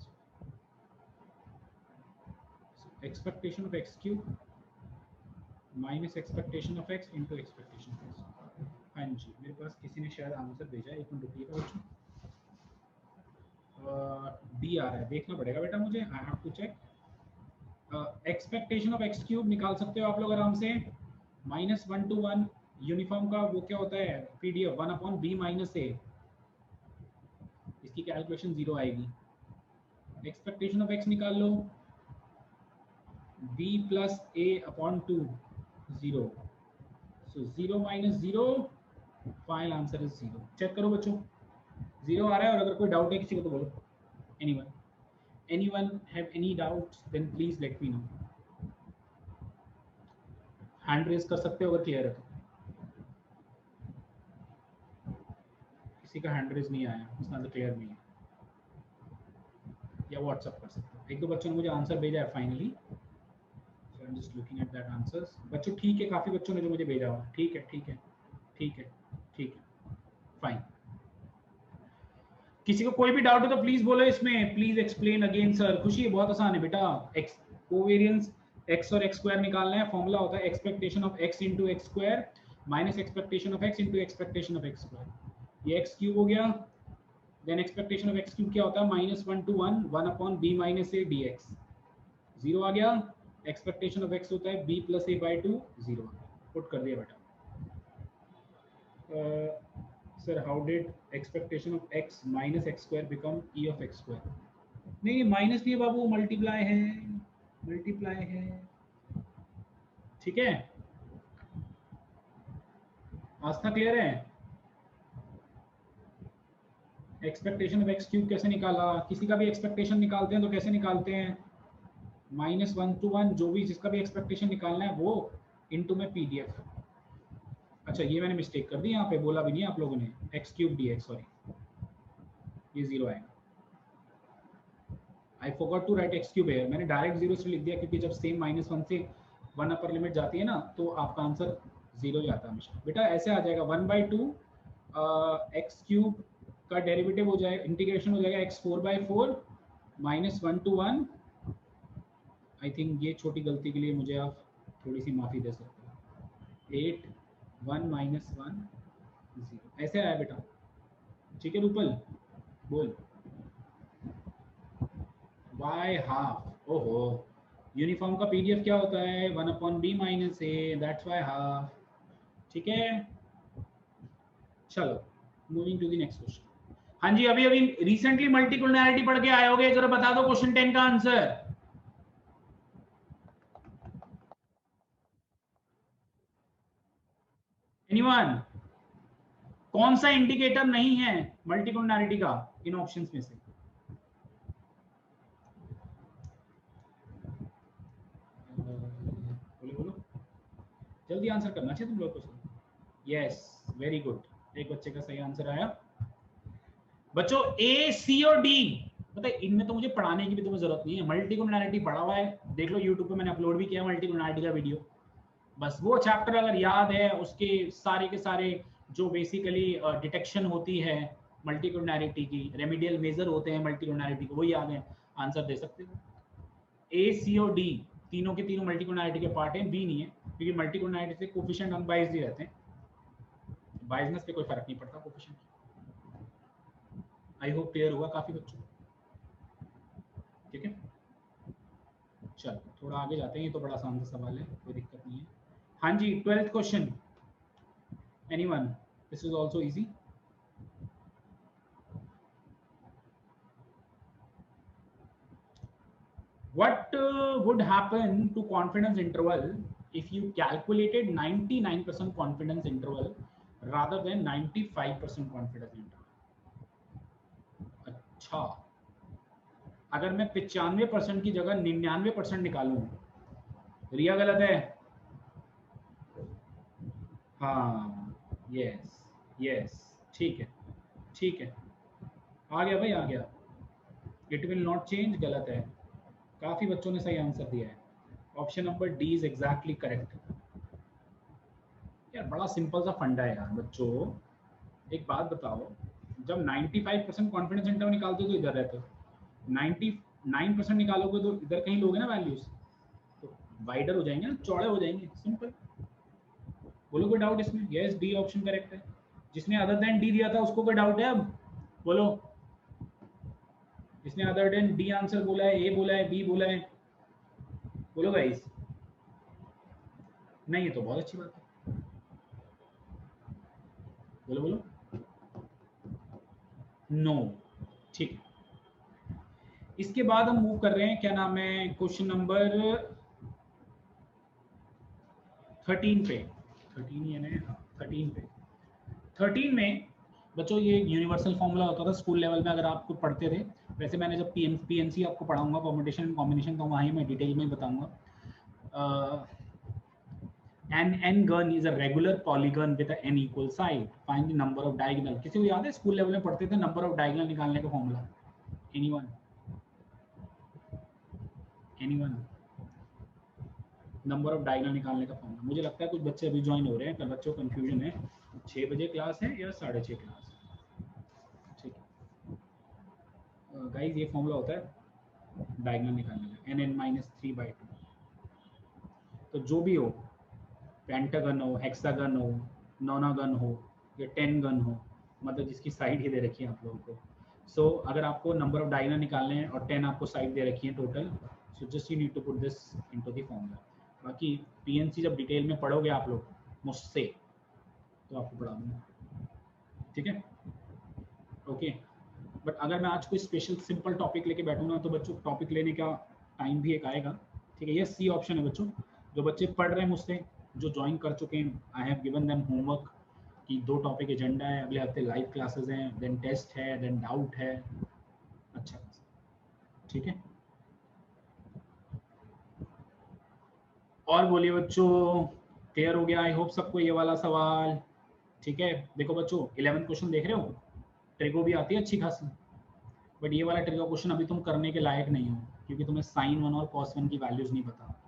Expectation of x cube minus expectation of x into expectation of x। हाँ जी, मेरे पास किसी ने शायद answer भेजा है, एक मिनट रुकिएगा बच्चों। डी आ रहा है, देखना पड़ेगा बेटा मुझे, I have to check. Expectation of x cube निकाल सकते हो आप लोग आराम से, -1 to 1 यूनिफॉर्म का वो क्या होता है पीडीएफ 1/b माइनस a, इसकी कैलकुलेशन 0 आएगी। एक्सपेक्टेशन ऑफ x निकाल लो, b plus a upon 2 0, so 0 minus 0, final answer is 0। Check करो बच्चों 0 आ रहा है, और अगर कोई डाउट है किसी को तो बोलो। anyone have any doubts then please let me know। Hand raise कर सकते हो अगर क्लियर है तो। किसी का हैंड रेज नहीं आया, इसका आंसर क्लियर नहीं है, या व्हाट्सएप कर सकते हो। एक दो बच्चों ने मुझे आंसर भेजा है finally, so I am just looking at that answers. बच्चों ठीक है, काफी बच्चों ने जो मुझे भेजा हुआ, ठीक है ठीक है ठीक है ठीक है, फाइन। किसी को कोई भी डाउट हो तो प्लीज बोलो इसमें, प्लीज एक्सप्लेन अगेन सर। खुशी बहुत आसान है बेटा, एक्स कोवेरिएंस x और x स्क्वायर निकालना है, फॉर्मूला होता है expectation of x into x square minus expectation of x into expectation of x square. ये x क्यूब हो गया, then expectation of x cube क्या होता है -1 to 1 1/b minus a dx, 0 आ गया। एक्सपेक्टेशन ऑफ x होता है b plus a by 2, 0 put कर दिया बेटा। Sir how did expectation of x minus x square become e of x square? नहीं माइनस नहीं है बाबू, मल्टीप्लाई है, मल्टीप्लाई है, ठीक है। आस्था क्लियर है? एक्सपेक्टेशन ऑफ x क्यूब कैसे निकाला? किसी का भी एक्सपेक्टेशन निकालते हैं तो कैसे निकालते हैं? -1 to 1, जो भी जिसका भी एक्सपेक्टेशन निकालना है वो इनटू में पीडीएफ। अच्छा ये मैंने मिस्टेक कर दी, यहाँ पे बोला भी नहीं आप लोगों ने, x क्यूब dx, सॉरी ये 0 आएगा। I forgot to write x cube है, मैंने डायरेक्ट 0 से लिख दिया क्योंकि जब सेम -1 से 1 अपर लिमिट जाती है ना तो आपका आंसर 0 ही आता है हमेशा। बेटा ऐसे आ जाएगा 1/2 x क्यूब का डेरिवेटिव हो जाएगा, इंटीग्रेशन हो जाएगा x 4/4 -1 to 1। आई थिंक ये छोटी गलती के लिए मुझे आप थोड़ी सी माफ़ी दे सकते हो। 8 1 -1 0 ऐसे आया बेटा, ठीक है रूपल बोल। y हाफ, ओहो यूनिफॉर्म का पीडीएफ क्या होता है 1/b minus a, that's y half, ठीक है। चलो moving to the next question. हाँ जी अभी अभी रिसेंटली मल्टीकुलरिटी पढ़ के आए होगे, जरा बता दो क्वेश्चन 10 का आंसर। एनीवन? कौन सा इंडिकेटर नहीं है मल्टीकुलरिटी का इन ऑप्शंस में से? बोलो बोलो, जल्दी आंसर करना चाहिए तुम लोग को। यस वेरी गुड, एक बच्चे का सही आंसर आया। बच्चों ए सी और डी, पता है इनमें तो मुझे पढ़ाने की भी तुम्हें जरूरत नहीं है, मल्टीकुलरिटी पढ़ा हुआ है, देख लो यूट्यूब पे मैंने अपलोड भी किया मल्टीकुलरिटी का वीडियो। बस वो चैप्टर अगर याद है, उसके सारे के सारे जो बेसिकली डिटेक्शन होती है मल्टीकुलरिटी की, रेमेडियल मेजर होते हैं मल्टीकुलरिटी को, वो याद है, आंसर दे सकते हो। ए सी और डी तीनों के तीनों मल्टीकुलरिटी के पार्ट हैं, बी नहीं है क्योंकि मल्टीकुलरिटी से कोफिशिएंट अनबाइज्ड ही रहते हैं, बाइजनेस पे कोई फर्क नहीं पड़ता कोफिशिएंट। आई होप क्लियर हुआ काफी बच्चों, ठीक है। चलो थोड़ा आगे जाते हैं, ये तो बड़ा आसान सा सवाल है, कोई दिक्कत नहीं है। हाँ जी 12th question, anyone? This is also easy. What would happen to confidence interval if you calculated 99% confidence interval rather than 95% confidence interval? अच्छा, अगर मैं 95% की जगह 99% निकालूं, रिया गलत है? हाँ, यस यस, ठीक है ठीक है, आ गया भाई आ गया। इट विल नॉट चेंज गलत है, काफी बच्चों ने सही आंसर दिया है। Option number D is exactly correct. यार बड़ा सिंपल सा फंडा है यार बच्चों। एक बात बताओ, जब 95% कॉन्फिडेंस इंटरवल निकालते हो तो इधर रहते हो, 99% निकालोगे तो इधर कहीं लोगे ना वैल्यूज, तो वाइडर हो जाएंगे ना, चौड़े हो जाएंगे, सिंपल। बोलो कोई डाउट इसमें? यस, डी ऑप्शन करेक्ट है। जिसने अदर देन डी दिया था उसको कोई डाउट है अब? बोलो, जिसने अदर देन डी आंसर बोला है, ए बोला है, बी बोला है, बोलो गाइस। नहीं है तो बहुत अच्छी बात है, बोलो बोलो। नो, ठीक है। इसके बाद हम मूव कर रहे हैं, क्या नाम है, क्वेश्चन नंबर 13 पे। 13 ही है ना? 13 पे। 13 में बच्चों ये यूनिवर्सल फॉर्मूला होता था स्कूल लेवल में, अगर आपको पढ़ते थे। वैसे मैंने जब पीएनसी आपको पढ़ाऊंगा, परम्यूटेशन एंड कॉम्बिनेशन, तो वहीं मैं डिटेल में बताऊंगा। An gun is a regular polygon with an n equal side. Find the number of diagonal. किसी को याद है स्कूल लेवल में पढ़ते थे नंबर ऑफ डायगोनल निकालने का formula? Anyone? Anyone? Number of diagonal निकालने का फॉर्मूला। मुझे लगता है कुछ बच्चे अभी ज्वाइन हो रहे हैं, कल बच्चों को कंफ्यूजन है, 6 बजे क्लास है या 6:30 क्लास है, ठीक है गाइस। ये फॉर्मूला होता है डायगोनल निकालने का, n(n-3/2). तो जो भी हो, पेंटागन हो, हेक्सागन हो, नोनागन हो या 10 गन हो, मतलब जिसकी साइड ही दे रखी है आप लोगों को। सो अगर आपको नंबर ऑफ डायगोनल निकालने हैं और 10 आपको साइड दे रखी है total, so just you need to put this into the formula. बाकी पीएनसी जब डिटेल में पढ़ोगे आप लोग मुझसे, तो आपको पढ़ा दूंगा, ठीक है, ओके। बट अगर मैं आज कोई स्पेशल सिंपल टॉपिक लेके बैठूंगा तो बच्चों टॉपिक लेने का टाइम भी एक आएगा, ठीक है। ये सी ऑप्शन है बच्चों। जो बच्चे पढ़ रहे हैं मुझसे, जो ज्वाइन कर चुके हैं, I have given them homework कि 2 टॉपिक एजेंडा है, अगले हफ्ते लाइव क्लासेस हैं, देन टेस्ट है, देन डाउट है, अच्छा, ठीक है। और बोलिए बच्चों, क्लियर हो गया आई होप सबको ये वाला सवाल? ठीक है, देखो बच्चों 11 क्वेश्चन देख रहे हो, ट्रिगो भी आती है अच्छी खासी, बट ये वाला ट्रिगो क्वेश्चन अभी तुम करने के लायक नहीं हो, क्योंकि तुम्हें sin 1 और cos 1 की वैल्यूज नहीं पता।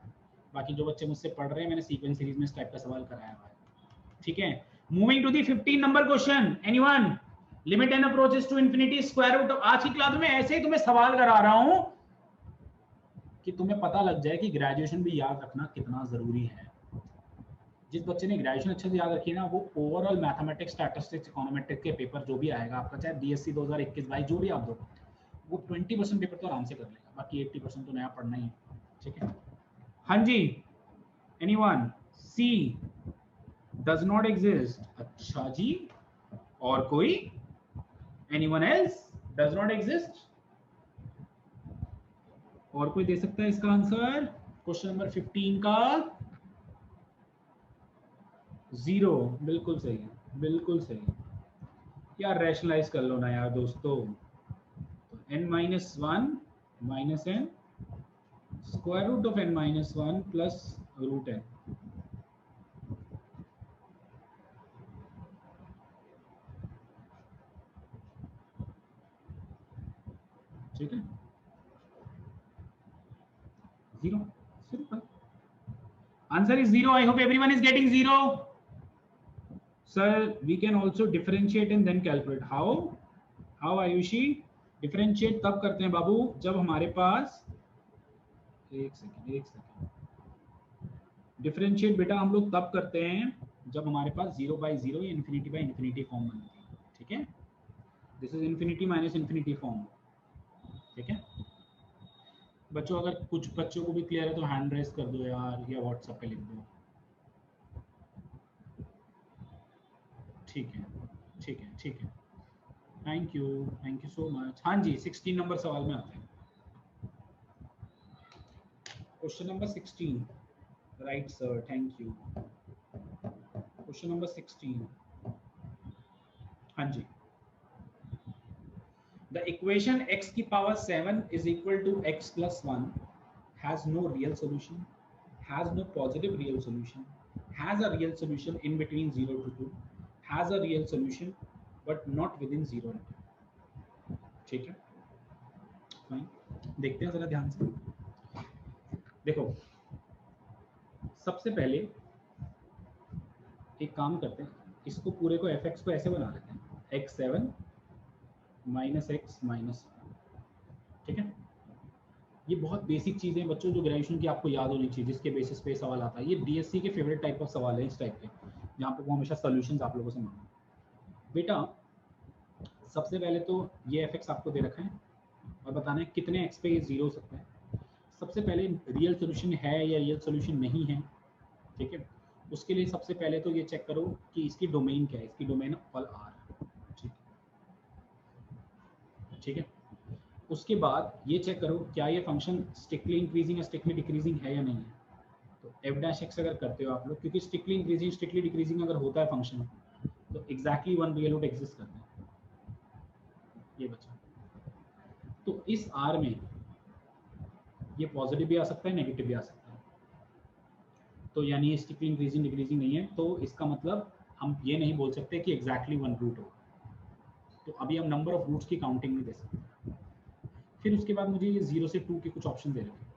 बाकी जो बच्चे मुझसे पढ़ रहे हैं, मैंने सीक्वेंस सीरीज में इस टाइप का सवाल कराया हुआ है, ठीक है। Moving to the 15 number question, anyone? Limit and approaches to infinity square root. आज की क्लास में ऐसे ही तुम्हें सवाल करा रहा हूं कि तुम्हें पता लग जाए कि ग्रेजुएशन भी याद रखना कितना जरूरी है। जिस बच्चे ने ग्रेजुएशन अच्छे से याद रखी है ना, वो ओवरऑल मैथमेटिक्स, स्टैटिस्टिक्स, इकोनॉमेट्रिक्स के पेपर जो भी आएगा आपका, चाहे बीएससी 2021-22 जो भी आप दो, वो 20% पेपर तो आराम से कर लेगा, बाकी 80% तो नया पढ़ना ही है, ठीक है। हाँ जी, anyone? C does not exist. अच्छा जी, और कोई? Anyone else? Does not exist? और कोई दे सकता है इसका आंसर क्वेश्चन नंबर 15 का? 0, बिल्कुल सही है, बिल्कुल सही। यार रैशनलाइज कर लो ना यार दोस्तों, तो n-1 minus n square root of n-1 plus root n, ठीक है, 0, simple. Answer is 0। I hope everyone is getting 0। Sir we can also differentiate and then calculate. How Ayushi? Differentiate तब करते हैं बाबू जब हमारे पास, एक सेकंड, डिफरेंशिएट बेटा हम लोग तब करते हैं जब हमारे पास 0/0 या इन्फिनिटी बाय इन्फिनिटी फॉर्म बनती है, ठीक है। This is infinity minus infinity form, ठीक है बच्चों। अगर कुछ बच्चों को भी क्लियर है तो हैंड रेस कर दो यार, या व्हाट्सएप पे लिख दो, ठीक है ठीक है ठीक है। Thank you so much. हाँ जी, 16 नंबर सवाल में आते हैं, question number 16। Right sir, thank you. Question number 16, हाँ जी। The equation x की power 7 is equal to x plus 1 has no real solution, has no positive real solution, has a real solution in between 0 to 2, has a real solution but not within 0 and 2. ठीक है, fine. देखते हैं जरा ध्यान से। देखो सबसे पहले एक काम करते हैं, इसको पूरे को fx को ऐसे बना लेते हैं x7 माइनस x माइनस, ठीक है। ये बहुत बेसिक चीजें हैं बच्चों जो ग्रेजुएशन की आपको याद होनी चाहिए, जिसके बेसिस पे सवाल आता है। ये डीएससी के फेवरेट टाइप ऑफ सवाल है, इस टाइप के जहाँ पे वो हमेशा सॉल्यूशंस आप लोगों से मांगते। बेटा सबसे पहले तो ये fx आपको दे रखा है और बताना है कितने x पे ये 0 हो सकता है। सबसे पहले रियल सोल्यूशन है या रियल सोल्यूशन नहीं है, ठीक है। उसके लिए सबसे पहले तो ये चेक करो कि इसकी डोमेन क्या है। इसकी डोमेन ऑल आर, ठीक है। उसके बाद ये चेक करो क्या ये फंक्शन स्ट्रिक्टली इंक्रीजिंग या स्ट्रिक्टली डिक्रीजिंग है या नहीं है। तो एफ डैश एक्स अगर करते हो आप लोग, क्योंकि स्ट्रिक्टली इंक्रीजिंग स्ट्रिक्टली डिक्रीजिंग अगर होता है फंक्शन तो exactly one real root exist करता है, ये बचा। तो इस आर में ये पॉजिटिव भी आ सकता है, नेगेटिव भी आ सकता है। तो यानी ये स्ट्रिक्टली इंक्रीजिंग डिक्रीजिंग नहीं है, तो इसका मतलब हम ये नहीं बोल सकते कि एग्जैक्टली वन रूट होगा। तो अभी हम नंबर ऑफ रूट्स की काउंटिंग नहीं दे सकते। फिर उसके बाद मुझे ये 0 से 2 के कुछ ऑप्शन दे रखे हैं।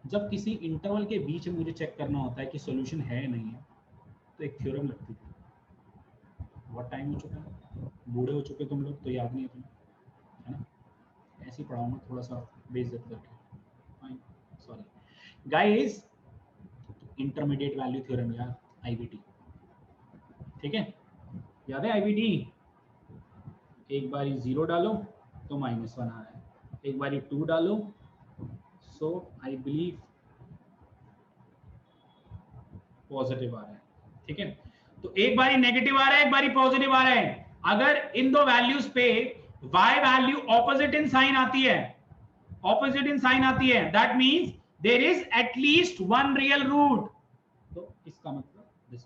जब किसी इंटरवल के बीच में मुझे चेक करना होता है कि सॉल्यूशन है या नहीं है, तो एक थ्योरम लगती है। बहुत टाइम हो चुका है, बूढ़े हो चुके तुम लोग, तो याद नहीं है तुम्हें, है ना। ऐसे ही पढ़ाऊंगा थोड़ा सा बेइज्जत करके, fine, sorry guys. Intermediate value theorem यार, आईवीटी, ठीक है, याद है आईवीटी। एक बार 0 डालो तो -1 आ रहा है, एक बार 2 डालो, सो आई बिलीव पॉजिटिव आ रहा है, ठीक है। तो एक बारी नेगेटिव आ रहा है, एक बारी पॉजिटिव आ रहा है। अगर इन दो वैल्यूज पे y value opposite in sign आती है, ऑपोजिट इन साइन आती है, that means there is at least one real root. तो इसका मतलब this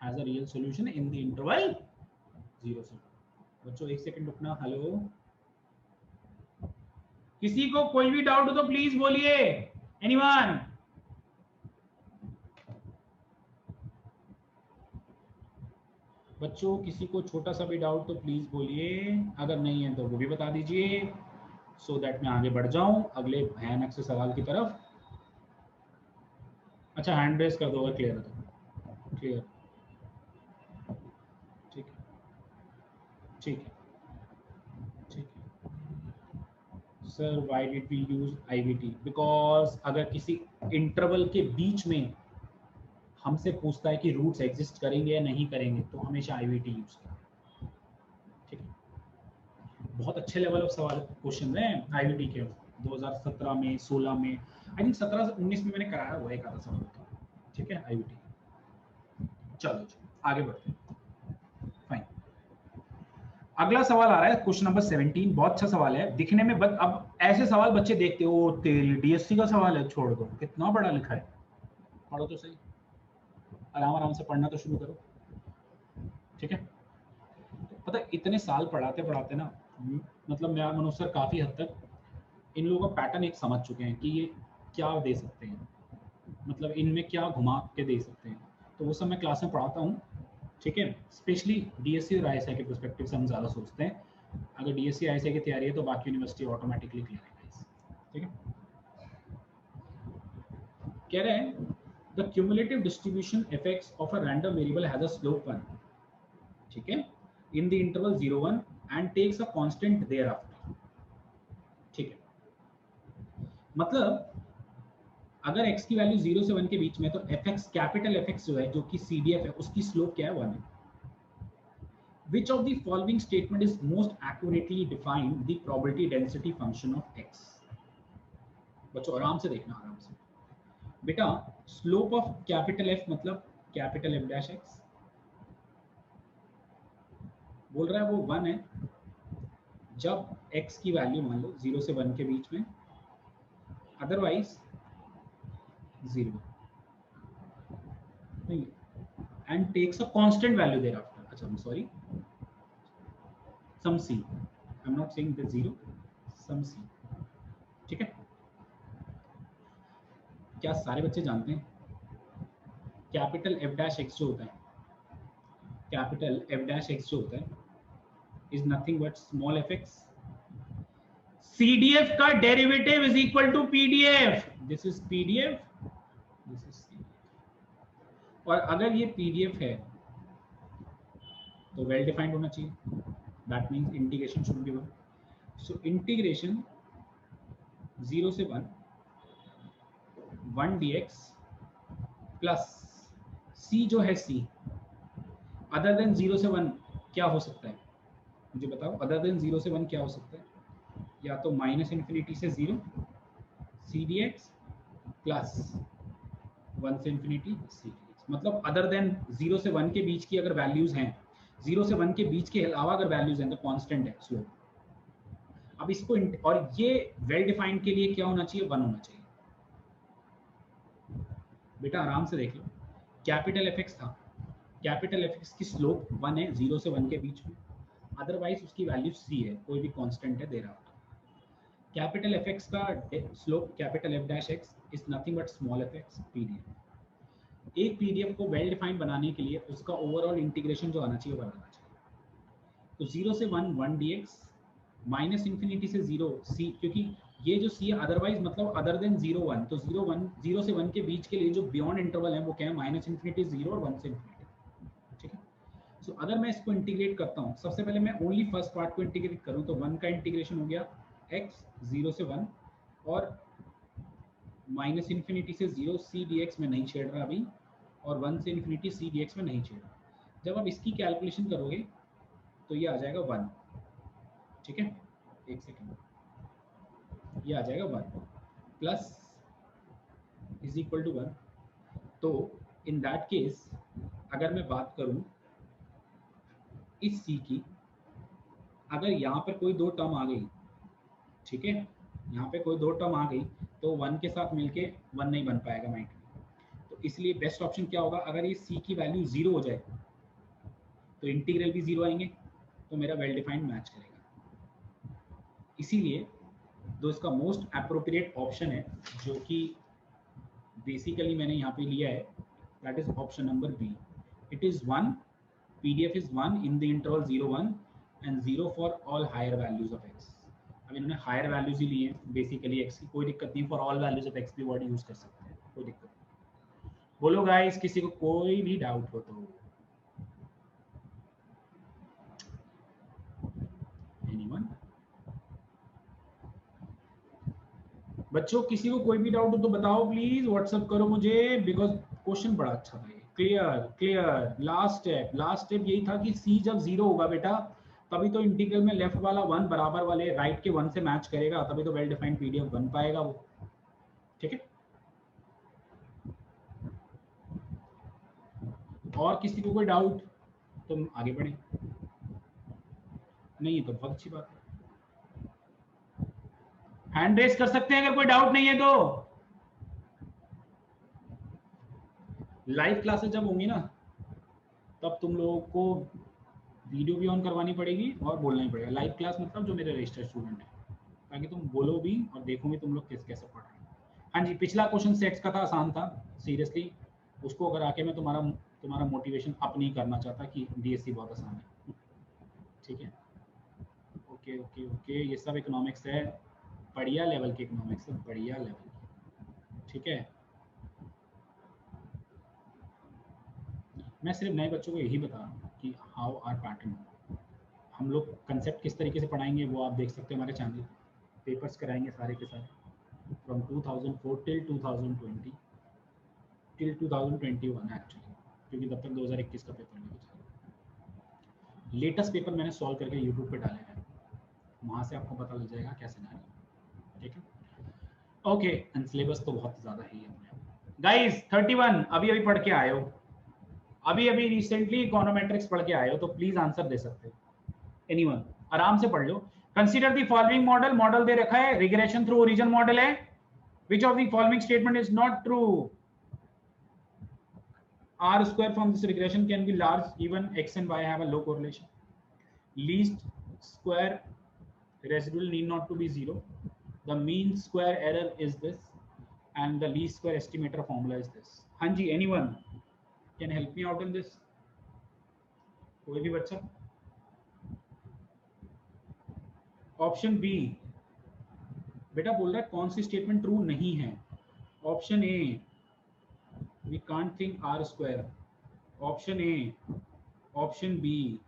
has a real solution in the interval 0 से 2। बच्चों एक सेकंड रुकना, हेलो, किसी को कोई भी डाउट हो तो प्लीज बोलिए, एनीवन। बच्चों किसी को छोटा सा भी डाउट तो प्लीज बोलिए, अगर नहीं है तो वो भी बता दीजिए, सो दैट मैं आगे बढ़ जाऊं अगले भयानक से सवाल की तरफ। अच्छा हैंड रेस कर दो अगर क्लियर है तो, क्लियर, ठीक है, ठीक है, ठीक है। Sir why did we use IVT? Because अगर किसी इंटरवल के बीच में हमसे पूछता है कि रूट्स एग्जिस्ट करेंगे या नहीं करेंगे, तो हमेशा आईवीटी यूज करें, ठीक है। बहुत अच्छे लेवल ऑफ सवाल क्वेश्चन हैं आईवीटी के 2017 में, 16 में, आई थिंक 17 से 19 में मैंने कराया हुआ एक आधा सवाल था, ठीक है, आईवीटी। चलो आगे बढ़ते हैं, फाइन। अगला सवाल आ रहा है क्वेश्चन नंबर 17। बहुत अच्छा सवाल है दिखने में, बट अब ऐसे सवाल बच्चे देखते हो, तेल डीएससी का सवाल है, छोड़ दो, कितना बड़ा लिखा है, पढ़ो तो सही, आराम आराम से पढ़ना तो शुरू करो, ठीक है। पता है इतने साल पढ़ाते पढ़ाते ना, मतलब मैं मनोज सर काफी हद तक इन लोगों का पैटर्न एक समझ चुके हैं कि ये क्या दे सकते हैं, मतलब इनमें क्या घुमा के दे सकते हैं। तो वो सब मैं क्लास में पढ़ाता हूँ, ठीक है। स्पेशली डीएससी और आईएसआई के पर्सपेक्टिव से हम ज्यादा सोचते हैं। अगर डीएससी आईएसआई की तैयारी है तो बाकी यूनिवर्सिटी ऑटोमेटिकली क्लियर है, ठीक है। कह रहे हैं the cumulative distribution effects of a random variable has a slope 1, ठीक है, in the interval 0-1 and takes a constant thereafter, ठीक है। मतलब अगर x की वैल्यू 0 से 1 के बीच में, तो fx, कैपिटल fx जो है, जो कि CDF है, उसकी स्लोप क्या है? 1 है। Which of the following statement is most accurately define the probability density function of x? बच्चों आराम से देखना, आराम से बेटा। स्लोप ऑफ कैपिटल F मतलब कैपिटल F डैश x, बोल रहा है वो 1 है जब x की वैल्यू मान लो 0 से 1 के बीच में, अदरवाइज 0 नहीं, and takes a constant value thereafter. अच्छा, I'm sorry, some c, I'm not saying that 0, some c, ठीक है। क्या सारे बच्चे जानते हैं कैपिटल एफ डैश एक्स जो होता है, कैपिटल एफ डैश एक्स जो होता है is nothing but small f x. CDF का derivative is equal to PDF, this is PDF, this is CDF। और अगर ये PDF है तो वेल डिफाइंड होना चाहिए, that means integration should be 1। So integration 0 से 1 dx प्लस c जो है c अदर देन 0 से 1 क्या हो सकता है, मुझे बताओ। अदर देन 0 से 1 क्या हो सकता है? या तो माइनस इन्फिनिटी से 0 c dx प्लस 1 से इन्फिनिटी c dx। मतलब अदर देन 0 से 1 के बीच की अगर वैल्यूज हैं, 0 से 1 के बीच के अलावा अगर वैल्यूज हैं तो कांस्टेंट है स्लोप। अब इसको और ये वेल डिफाइंड के लिए क्या होना चाहिए? 1 होना चाहिए। बेटा आराम से देख लो, कैपिटल एफ एक्स था, कैपिटल एफ एक्स की स्लोप 1 है 0 से 1 के बीच में, अदरवाइज उसकी वैल्यू c है, कोई भी कांस्टेंट है दे रहा होता। कैपिटल एफ एक्स का slope capital F dash x is nothing but small f x PDF। एक PDF को वेल डिफाइंड बनाने के लिए उसका ओवरऑल इंटीग्रेशन जो आना चाहिए वो आना चाहिए। तो 0 से 1 dx माइनस इन्फिनिटी से 0 c, क्योंकि ये जो c है अदरवाइज मतलब अदर देन 0 1, तो 0 से 1 के बीच के लिए जो बियॉन्ड इंटरवल है वो क्या है? माइनस इन्फिनिटी 0 और 1 से इन्फिनिटी। ठीक है, सो अगर मैं इसको इंटीग्रेट करता हूँ, सबसे पहले मैं ओनली फर्स्ट पार्ट को इंटीग्रेट करूँ तो 1 का इंटीग्रेशन हो गया x 0 से 1 और माइनस इन्फिनिटी से 0 c dx में नहीं छेड़ रहा अभी, और 1 से इन्फिनिटी c dx में नहीं छेड़ रहा। जब आप इसकी कैलकुलेशन करोगे तो ये आ जाएगा 1। ठीक है, एक सेकेंड, ये आ जाएगा 1 प्लस इज इक्वल टू 1। तो इन दैट केस अगर मैं बात करूं इस c की, अगर यहाँ पर कोई दो टर्म आ गई, ठीक है, यहाँ पे कोई दो टर्म आ गई तो 1 के साथ मिलके 1 नहीं बन पाएगा माइंड में। तो इसलिए बेस्ट ऑप्शन क्या होगा? अगर ये c की वैल्यू 0 हो जाए तो इंटीग्रल भी 0 आएंगे, तो मेरा वेल डिफाइंड मैच करेगा। इसीलिए जो इसका मोस्ट अप्रोप्रिएट ऑप्शन है, जो कि बेसिकली मैंने यहाँ पे लिया है, that is option number b. It is 1, PDF is 1 in the interval 0 1 and 0 for all higher values of x। अब इन्होंने हायर वैल्यूज ही लिए हैं बेसिकली x की, कोई दिक्कत नहीं, for all values of x भी वर्ड यूज कर सकते हैं, कोई दिक्कत नहीं। बोलो गाइस, किसी को कोई भी डाउट हो तो? एनीवन? बच्चों किसी को कोई भी डाउट हो तो बताओ प्लीज, व्हाट्सएप करो मुझे, बिकॉज क्वेश्चन बड़ा अच्छा था ये। Clear clear. लास्ट स्टेप यही था कि c जब 0 होगा बेटा तभी तो इंटीग्रल में लेफ्ट वाला 1 बराबर वाले राइट के 1 से मैच करेगा, तभी तो वेल डिफाइंड PDF बन पाएगा वो। ठीक है, और किसी को कोई डाउट तो आगे बढ़े, नहीं है तो बहुत अच्छी बात है, हैंड रेस कर सकते हैं अगर कोई डाउट नहीं है तो। लाइव क्लासेस जब होंगी ना तब तुम लोगों को वीडियो भी ऑन करवानी पड़ेगी और बोलना ही पड़ेगा। लाइव क्लास मतलब जो मेरे रजिस्टर्ड स्टूडेंट है, ताकि तुम बोलो भी और देखो भी तुम लोग कैसे पढ़ रहे हैं। हाँ जी, पिछला क्वेश्चन सेट्स का था, आसान था सीरियसली, उसको अगर आके मैं तुम्हारा मोटिवेशन अप नहीं करना चाहता कि DSC बहुत आसान है। ठीक है, ओके ओके ओके, ये सब इकोनॉमिक्स है, बढ़िया लेवल के इकोनॉमिक्स है, बढ़िया लेवल। ठीक है, मैं सिर्फ नए बच्चों को यही बता रहा हूँ कि हाउ आर पैटर्न, हम लोग कंसेप्ट किस तरीके से पढ़ाएंगे वो आप देख सकते हैं हमारे चैनल। पेपर्स कराएंगे सारे के सारे फ्रॉम 2004 टिल 2020 टिल 2021 एक्चुअली, क्योंकि तब तक 2021 का पेपर लेके चलेगा। लेटेस्ट पेपर मैंने सॉल्व करके यूट्यूब पे डाले हैं, वहाँ से आपको पता लग जाएगा कैसे डालें। ठीक है, ओके, एंड सिलेबस तो बहुत ज़्यादा ही है गाइस। 31 अभी अभी पढ़ के आए हो, अभी अभी रिसेंटली इकोनोमेट्रिक्स पढ़ के आए हो तो प्लीज आंसर दे सकते हो। एनीवन? आराम से पढ़ लो। Consider the following model, model दे रखा है, रिग्रेशन थ्रू ओरिजिन मॉडल है। Which of the following statement is not true? R square from this regression can be large even x and y have a low correlation. Least square residual need not to be 0. The mean square error is this and the least square estimator formula is this. हाँ जी, anyone? Can help me out in this? कोई भी बच्चा? Option B बेटा बोल रहा है कौन सी statement true नहीं है? Option a we can't think r square, option a, option b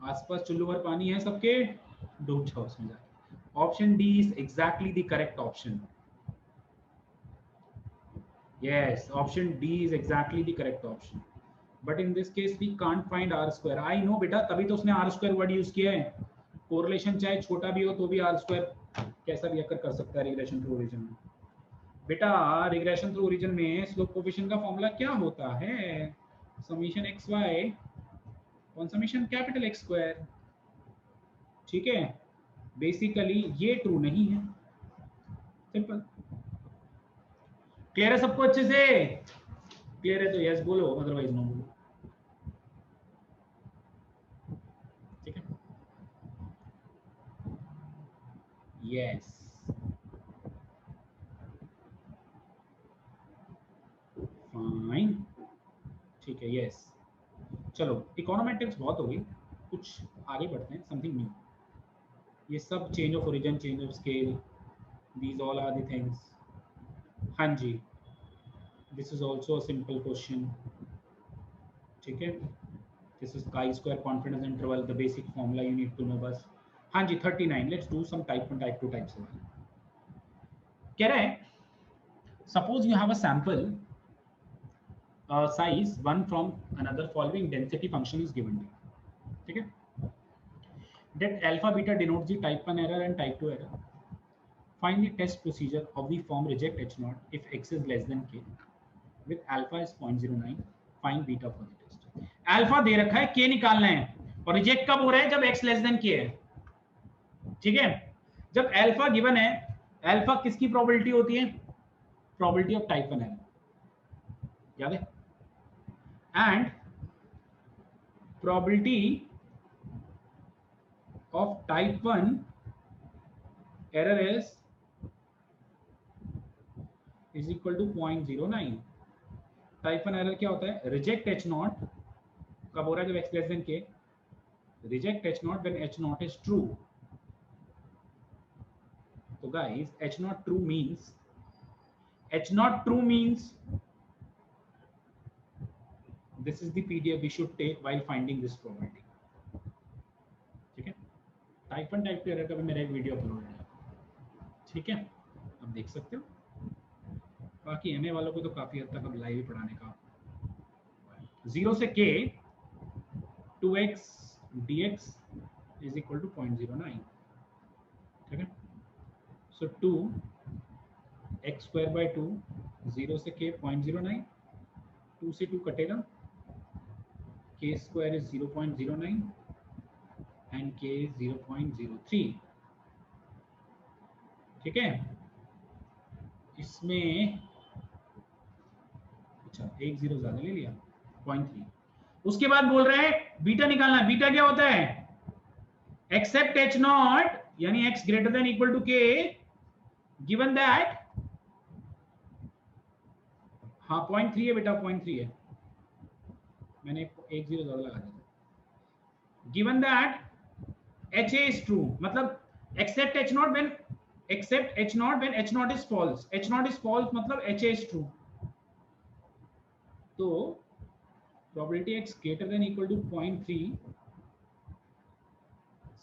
आसपास चुल्लू भर पानी है सबके, डूब जाओ उसमें जाके। Option D is exactly the correct option. Yes, option D is exactly the correct option. But in this case we can't find r square. I know बेटा, तभी तो उसने r square वर्ड यूज किया है। कोरिलेशन चाहे छोटा भी हो तो भी r square कैसा भी अकर कर सकता है रिग्रेशन थ्रू ओरिजिन में। बेटा रिग्रेशन थ्रू ओरिजिन में स्लोप कोएफिशिएंट का फॉर्मूला क्या होता है? Summation x y on summation capital x square. ठीक है, बेसिकली ये ट्रू नहीं है, सिंपल। क्लियर है सबको अच्छे से? क्लियर है तो यस बोलो, अदरवाइज नो बोलो। ठीक है, यस फाइन, ठीक है यस। चलो इकोनोमेट्रिक्स बहुत हो गई, कुछ आगे बढ़ते हैं, समथिंग न्यू। ये सब change of origin, change of scale, these all are the things. हाँ जी, this is also a simple question. ठीक है, this is chi square confidence interval, the basic formula you need to know बस। हाँ जी 39, let's do some type 1 type 2 type सवाल। कह रहे हैं suppose you have a sample size 1 from another following density function is given to you. ठीक है, that alpha beta denotes the type 1 error and type 2 error. Find the test procedure of the form reject h naught if x is less than k with alpha is 0.09. Find beta for the test. alpha दे रखा है, k निकालना है, और reject कब हो रहा है? जब x लेस देन k है। ठीक है, जब अल्फा गिवन है, अल्फा किसकी प्रोबेबिलिटी होती है? प्रोबेबिलिटी ऑफ टाइप 1 एरर, याद है? And probability of type 1 error is equal to 0.09। Type 1 error क्या होता है? रिजेक्ट एच नॉट कब हो रहा है? जब X less than K. Reject H naught when H naught is true. तो guys H naught true means, H naught true means this is the PDF we should take while finding this probability. ठीक है, type 1 type 2 error का भी मेरा एक video upload है। ठीक है, आप देख सकते हो। बाकी एमए वालों को तो काफी हद तक अब लाइव ही पढ़ाने का। 0 से k 2x dx is equal to 0.09। ठीक है, so 2 x square by 2, 0 से k 0.09, 2 से 2 कटेगा, k square is 0.09 and k is 0.03। ठीक है, इसमें अच्छा एक जीरो ज्यादा ले लिया, 0.3। उसके बाद बोल रहे हैं बीटा निकालना। बीटा क्या होता है? एक्सेप्ट एच नॉट यानी x greater than equal to k given that, हाँ 0.3 है बेटा, 0.3 है, मैंने एक जीरो ज्यादा लगा दिया। Given that HA is true, मतलब accept H naught when, accept H naught when H naught is false. H naught is false मतलब HA is true। तो probability x greater than equal to 0.3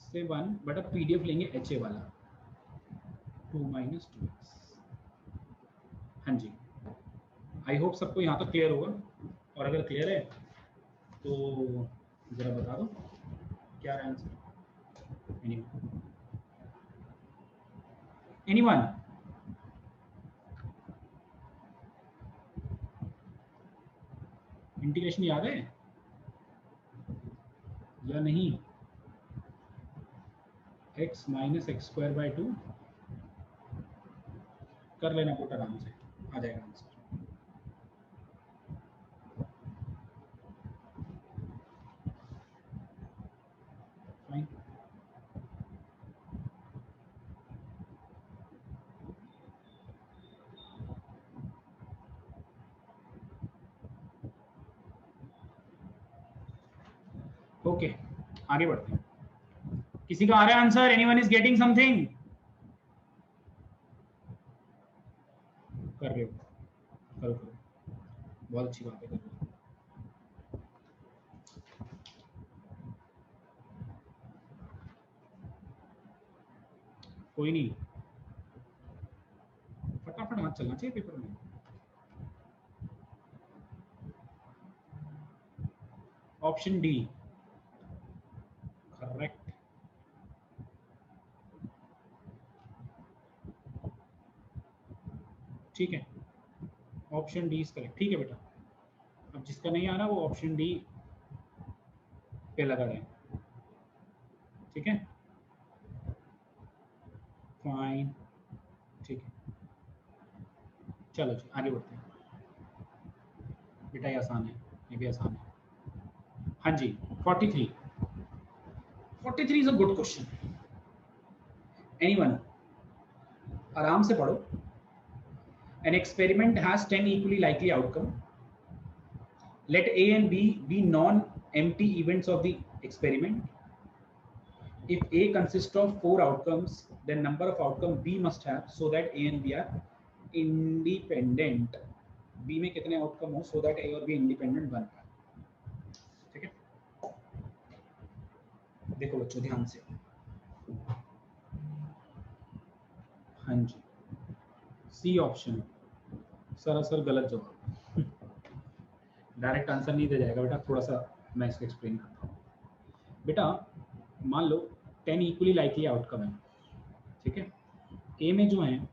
से 1 but अब PDF लेंगे HA वाला, 2 minus 2x। हाँ जी, I hope सबको यहाँ तक क्लियर होगा, और अगर क्लियर है तो जरा बता दो क्या है आंसर। एनीवन? इंटीग्रेशन याद है या नहीं? x minus x square by 2 कर लेना पुट, आराम से आ जाएगा आंसर। फाइन, ओके आगे बढ़ते हैं। किसी का आ रहा है answer? Anyone is getting something? कर रहे हो? करो करो, बहुत अच्छी बात है, कर रहे हो। कोई नहीं, फटाफट हाथ चलना चाहिए पेपर में। Option D correct. ठीक है, ऑप्शन डी इज करेक्ट। ठीक है बेटा, अब जिसका नहीं आ रहा वो ऑप्शन डी पे लगा रहे हैं। ठीक है, फाइन, ठीक है, चलो जी आगे बढ़ते हैं। बेटा ये आसान है, ये भी आसान है। हाँ जी, 43 is a good question. Anyone? आराम से पढ़ो। An experiment has 10 equally likely outcome. Let A and B be non-empty events of the experiment. If A consists of 4 outcomes, then number of outcome B must have so that A and B are independent. B में कितने outcome हो so that A और B independent बन पाए। ठीक है, देखो बच्चों ध्यान से। हाँ जी, सी ऑप्शन सरासर गलत जवाब। डायरेक्ट आंसर नहीं दे जाएगा बेटा, थोड़ा सा मैं इसको एक्सप्लेन करता हूँ। बेटा मान लो 10 इक्वली लाइकली आउटकम है, ठीक है, ए में जो है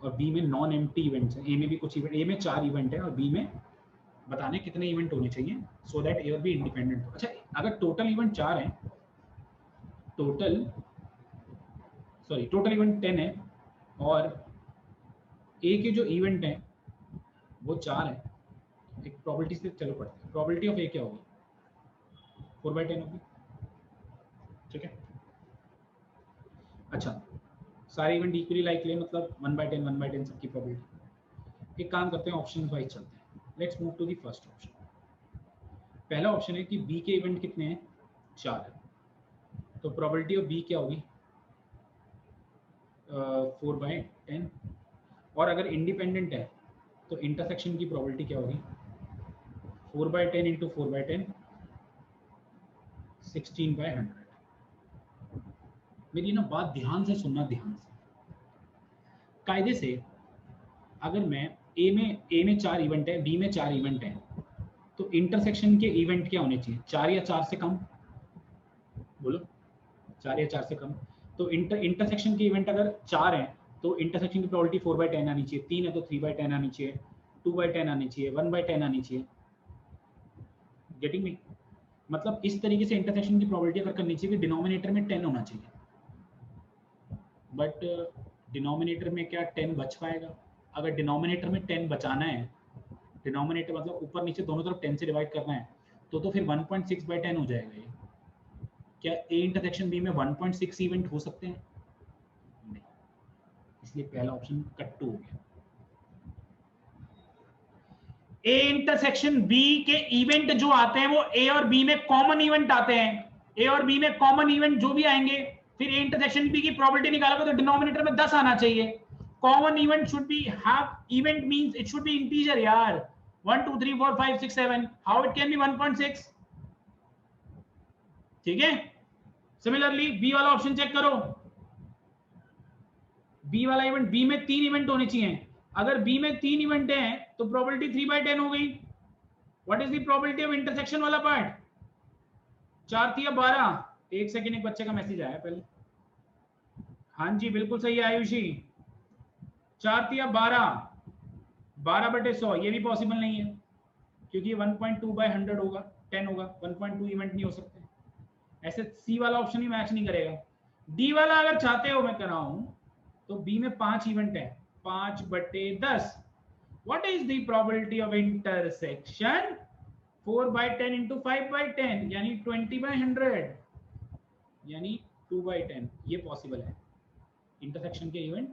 और बी में नॉन एम्प्टी इवेंट्स हैं। ए में भी कुछ इवेंट, ए में 4 इवेंट है और बी में बताने कितने इवेंट होने चाहिए सो दैट ए और बी इंडिपेंडेंट हो। अच्छा, अगर टोटल इवेंट 4 है, टोटल इवेंट 10 है और ए के जो इवेंट हैं वो 4 है, एक प्रोबेबिलिटी से चलो पढ़ते हैं। प्रोबेबिलिटी ऑफ ए क्या होगी? 4/10 होगी। ठीक है, अच्छा सारे इवेंट इक्वली लाइकली मतलब 1/10 सबकी प्रोबेबिलिटी। एक काम करते हैं, ऑप्शन वाइज चलते हैं। Let's move to the first option. पहला ऑप्शन है कि बी के इवेंट कितने हैं? 4 है, तो प्रोबेबिलिटी ऑफ बी क्या होगी? 4/10। और अगर इंडिपेंडेंट है तो इंटरसेक्शन की प्रोबेबिलिटी क्या होगी? 4/10 इंटू 4/10 16/100। मेरी ना बात ध्यान से सुनना, ध्यान से। कायदे से अगर मैं ए में 4 इवेंट है, बी में 4 इवेंट है, तो इंटरसेक्शन के इवेंट क्या होने चाहिए? 4 या 4 से कम? बोलो, 4 या 4 से कम। तो इंटरसेक्शन के इवेंट अगर 4 हैं तो इंटरसेक्शन की प्रोबेबिलिटी 4/10 आनी चाहिए। 3 है तो 3/10 आनी चाहिए, 2/10 आनी चाहिए, 1/10 आनी चाहिए। Getting me? मतलब इस तरीके से इंटरसेक्शन की प्रोबेबिलिटी अगर करनी चाहिए, डिनोमिनेटर में 10 होना चाहिए। बट डिनोमिनेटर में क्या 10 बच पाएगा? अगर डिनोमिनेटर में 10 बचाना है, डिनोमिनेटर मतलब ऊपर नीचे दोनों तरफ 10 से डिवाइड करना है, तो फिर 1.6/10 हो जाएगा ये। क्या ए इंटरसेक्शन बी में 1.6 इवेंट हो सकते हैं? नहीं, इसलिए पहला ऑप्शन कट्टू हो गया। ए इंटरसेक्शन बी के इवेंट जो आते हैं वो ए और बी में कॉमन इवेंट आते हैं। ए और बी में कॉमन इवेंट जो भी आएंगे, फिर ए इंटरसेक्शन बी की प्रोबेबिलिटी निकालोगे तो डिनोमिनेटर में 10 आना चाहिए। Common event should be have event means it should be integer यार। 1 2 3 4 5 6 7 हाउ इट कैन बी 1.6? ठीक है, सिमिलरली बी वाला ऑप्शन चेक करो। बी वाला इवेंट, बी में 3 इवेंट होने चाहिए। अगर बी में 3 इवेंट हैं तो प्रोबेबिलिटी 3/10 हो गई। What is the probability of intersection वाला पार्ट? 4 थी या 12? एक सेकंड, एक बच्चे का मैसेज आया पहले। हाँ जी बिल्कुल सही है आयुषी, 4 थी या 12? 12/100 ये भी पॉसिबल नहीं है क्योंकि 1.2/100 होगा, 10 होगा, 1.2 इवेंट नहीं हो सकते। ऐसे सी वाला ऑप्शन ही मैच नहीं करेगा। डी वाला अगर चाहते हो मैं कराऊं तो बी में 5 इवेंट है, 5/10। What is the probability of intersection? 4/10 into 5/10 यानी 20/100 यानी 2/10। ये पॉसिबल है, इंटरसेक्शन के इवेंट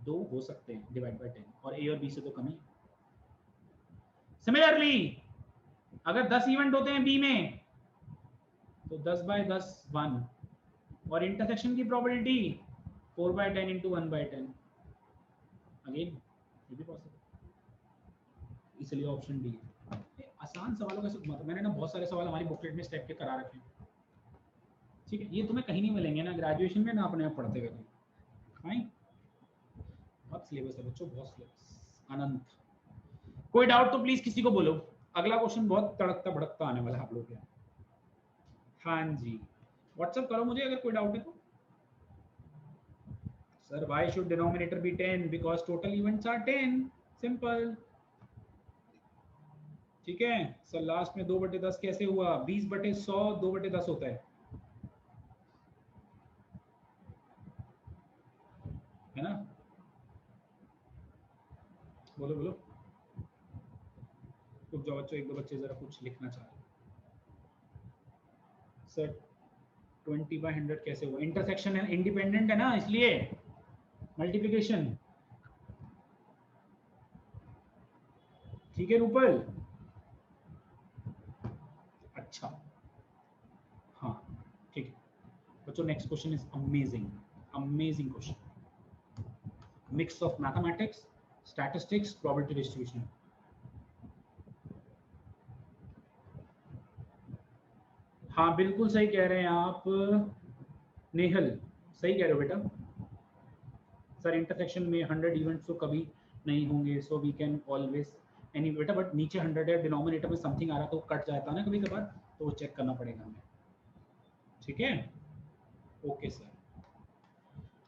2 हो सकते हैं डिवाइड बाय 10, और ए और बी से तो कम ही। सिमिलरली अगर 10 इवेंट होते हैं बी में तो 10/10 1, और इंटरसेक्शन की प्रोबेबिलिटी 4/10 इंटू 1/10, अगेन ये भी पॉसिबल, इसलिए ऑप्शन डी है। आसान सवालों का मतलब मैंने ना बहुत सारे सवाल हमारी बुकलेट में स्टेप के करा रखे हैं, ठीक है, ये तुम्हें कहीं नहीं मिलेंगे ना ग्रेजुएशन में ना अपने आप पढ़ते हुए, फाइन। बहुत सिलेबस है बच्चों, बहुत सिलेबस अनंत। कोई डाउट तो प्लीज किसी को बोलो, अगला क्वेश्चन बहुत तड़कता भड़कता आने वाला है आप लोग के। हाँ जी, व्हाट्सएप करो मुझे अगर कोई डाउट है तो। Sir why should denominator be 10 because total events are 10, simple, ठीक है। सर लास्ट में 2/10 कैसे हुआ, 20/100 2/10 होता है ना, बोलो बोलो कुछ जो बच्चों, एक दो बच्चे जरा कुछ लिखना चाह रहे। सर 20/100 कैसे हुआ, इंटरसेक्शन है, इंडिपेंडेंट है ना, इसलिए मल्टीप्लिकेशन, ठीक है रूपल, अच्छा हाँ ठीक है बच्चों। Next question is amazing, amazing question, mix of mathematics, statistics, probability distribution. हाँ बिल्कुल सही कह रहे हैं आप नेहल, सही कह रहे हो बेटा। सर इंटरसेक्शन में 100 इवेंट्स तो कभी नहीं होंगे, so we can always any बेटा, बट नीचे 100 है, डिनोमिनेटर में समथिंग आ रहा तो कट जाता है ना कभी कभार, तो वो चेक करना पड़ेगा हमें, ठीक है। ओके सर,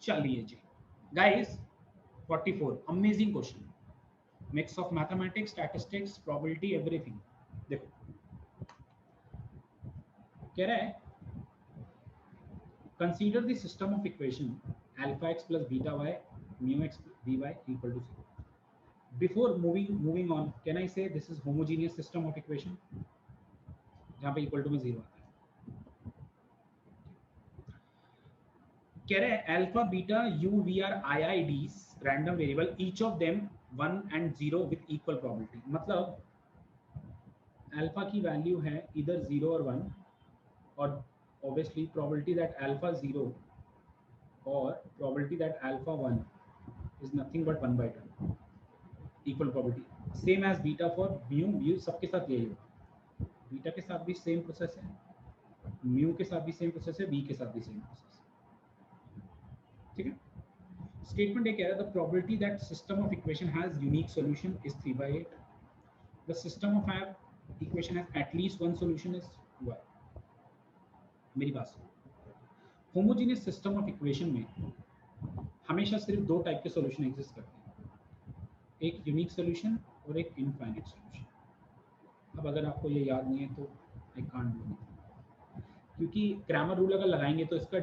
चलिए जी guys, 44 amazing question, mix of mathematics, statistics, probability, everything. देखो कह रहा है consider the system of equation alpha x plus beta y mu x by equal to 0. Before moving on, can I say this is homogeneous system of equation जहाँ पे equal to में 0 आता है। कह रहे हैं alpha beta u v are IIDs random variable, each of them 1 and 0 with equal probability। मतलब alpha की वैल्यू है इधर 0 और 1, और obviously probability that alpha 0 or probability that alpha 1 is nothing but 1/2, equal probability, same as beta for mu सबके साथ यही होगा, बीटा के साथ भी सेम प्रोसेस है, म्यू के साथ भी सेम प्रोसेस है, बी के साथ भी सेम प्रोसेस है, ठीक है। स्टेटमेंट ये कह रहा है the probability that system of equation has unique solution is 3/8, the system of equation has at least one solution is 1। मेरी बात सुनो, होमोजेनियस सिस्टम ऑफ इक्वेशन में हमेशा सिर्फ दो टाइप के सॉल्यूशन एग्जिस्ट करते हैं, एक यूनिक सॉल्यूशन और एक इनफाइनाइट सॉल्यूशन। अब अगर आपको ये याद नहीं है तो आई कांट डू इट, क्योंकि क्रैमर रूल अगर लगाएंगे तो इसका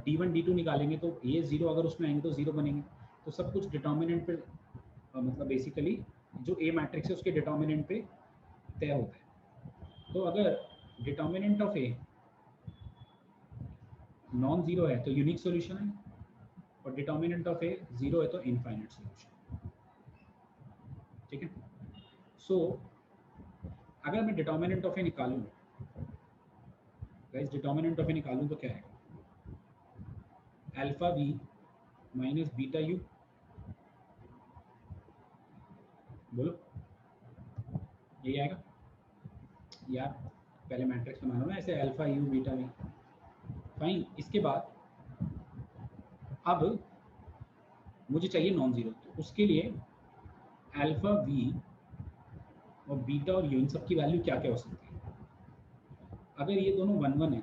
d1 d2 निकालेंगे तो ये 0 अगर उसमें आएंगे तो 0 बनेंगे, तो सब कुछ डिटर्मिनेंट पे मतलब बेसिकली जो ए मैट्रिक्स है उसके डिटर्मिनेंट पे तय होता है। तो अगर determinant of A non zero है तो यूनिक सॉल्यूशन है, और डिटर्मिनेंट ऑफ ए 0 है तो इनफाइनाइट सॉल्यूशन, ठीक है। सो अगर मैं डिटर्मिनेंट ऑफ ए निकालूं गाइस, डिटर्मिनेंट ऑफ ए निकालूं तो क्या है, alpha b minus beta u, बोलो यही आएगा यार, पहले मैट्रिक्स बनाना ना ऐसे alpha u beta v, fine. इसके बाद अब मुझे चाहिए नॉन जीरो, तो उसके लिए अल्फा वी और बीटा और यू इन सब की वैल्यू क्या क्या हो सकती है। अगर ये दोनों 1 1 है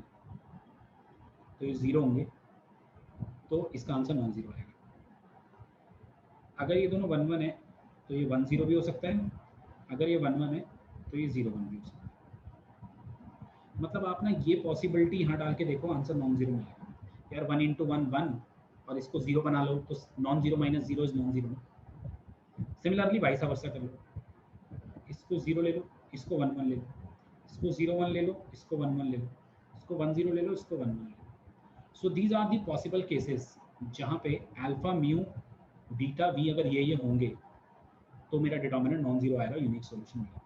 तो ये 0 होंगे, तो इसका आंसर नॉन जीरो आएगा। अगर ये दोनों 1 1 है तो ये 1 0 भी हो सकता है, अगर ये 1 1 है तो ये 0 1 भी हो सकता है। मतलब आप ना ये पॉसिबिलिटी यहाँ डाल के देखो, आंसर नॉन जीरो मिलेगा यार। 1 × 1 1 और इसको 0 बना लो तो non zero minus 0 is non zero. Similarly vice versa कर लो, इसको 0 ले लो, इसको 1 1 ले लो, इसको 0 1 ले लो, इसको 1 1 ले लो, इसको 1 0 ले लो, इसको 1 1 ले लो। So these are the possible cases जहाँ पे अल्फा म्यू बीटा वी अगर ये होंगे तो मेरा डिटर्मिनेंट नॉन जीरो आएगा, यूनिक सॉल्यूशन मिलेगा।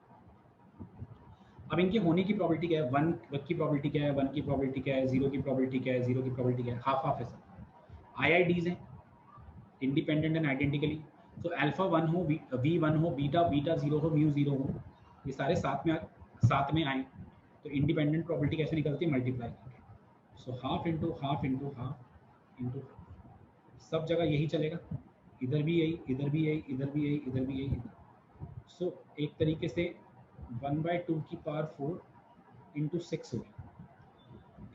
अब इनके होने की प्रोबेबिलिटी क्या है, वन की प्रोबेबिलिटी क्या है, वन की प्रोबेबिलिटी क्या है, जीरो की प्रोबेबिलिटी क्या है, जीरो की प्रोबेबिलिटी क्या है, हाफ हाफ है सब। IIDs हैं, इंडिपेंडेंट एंड आइडेंटिकली। तो अल्फा वन हो, वी वन हो, बीटा बीटा जीरो हो, म्यू जीरो हो, ये सारे साथ में आए तो इंडिपेंडेंट प्रोबेबिलिटी कैसे निकलती है, मल्टीप्लाई करके। So half into half into half into, सब जगह यही चलेगा, इधर भी यही, इधर भी यही, इधर भी यही, इधर भी यही। सो एक तरीके से 1/2 की पावर 4 इंटू 6 होगी,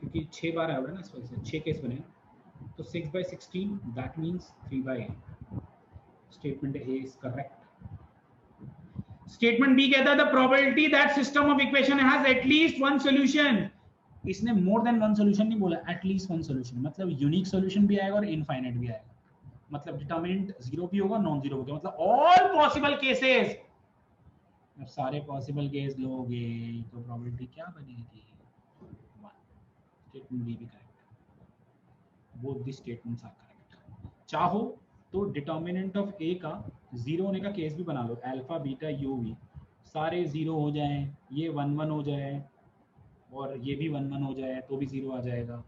क्योंकि 6 बार आया ना, इस वजह से 6 केस बने। तो 6/16 that means 3/8। Statement a is correct. Statement b कहता है the probability that system of equation has at least one solution. इसने मोर देन वन सॉल्यूशन नहीं बोला, एटलीस्ट वन सॉल्यूशन, मतलब यूनिक सॉल्यूशन भी आएगा और इनफाइनाइट भी आएगा, मतलब डिटरमिनेंट जीरो भी होगा, नॉन जीरो भी होगा, मतलब ऑल पॉसिबल केसेस। अब सारे पॉसिबल केस लोगे तो प्रोबेबिलिटी क्या बनेगी, 1। स्टेटमेंट बी भी correct, both the statements are correct. चाहो तो डिटर्मिनेंट ऑफ ए का जीरो होने का केस भी बना लो, अल्फा बीटा यू वी सारे जीरो हो जाएं, ये 1 1 हो जाए और ये भी 1 1 हो जाए तो भी जीरो आ जाएगा।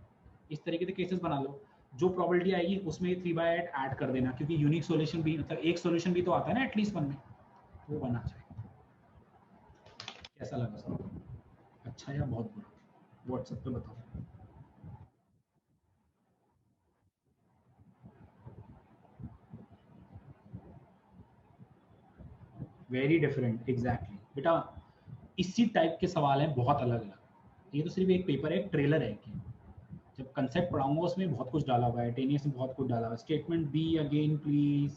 इस तरीके से केसेस बना लो, जो प्रोबेबिलिटी आएगी उसमें 3/8 ऐड कर देना, क्योंकि यूनिक सॉल्यूशन भी, मतलब एक सॉल्यूशन भी तो आता है ना एटलीस्ट वन में, वो बना जाएगा। कैसा लगा सर, अच्छा या बहुत बुरा, व्हाट्सएप पे बताओ। वेरी डिफरेंट, एग्जैक्टली बेटा, इसी टाइप के सवाल हैं, बहुत अलग अलग। ये तो सिर्फ एक पेपर है, एक ट्रेलर है कि जब कंसेप्ट पढ़ाऊंगा उसमें बहुत कुछ डाला हुआ है, टेनियस में बहुत कुछ डाला हुआ है। Statement B again please,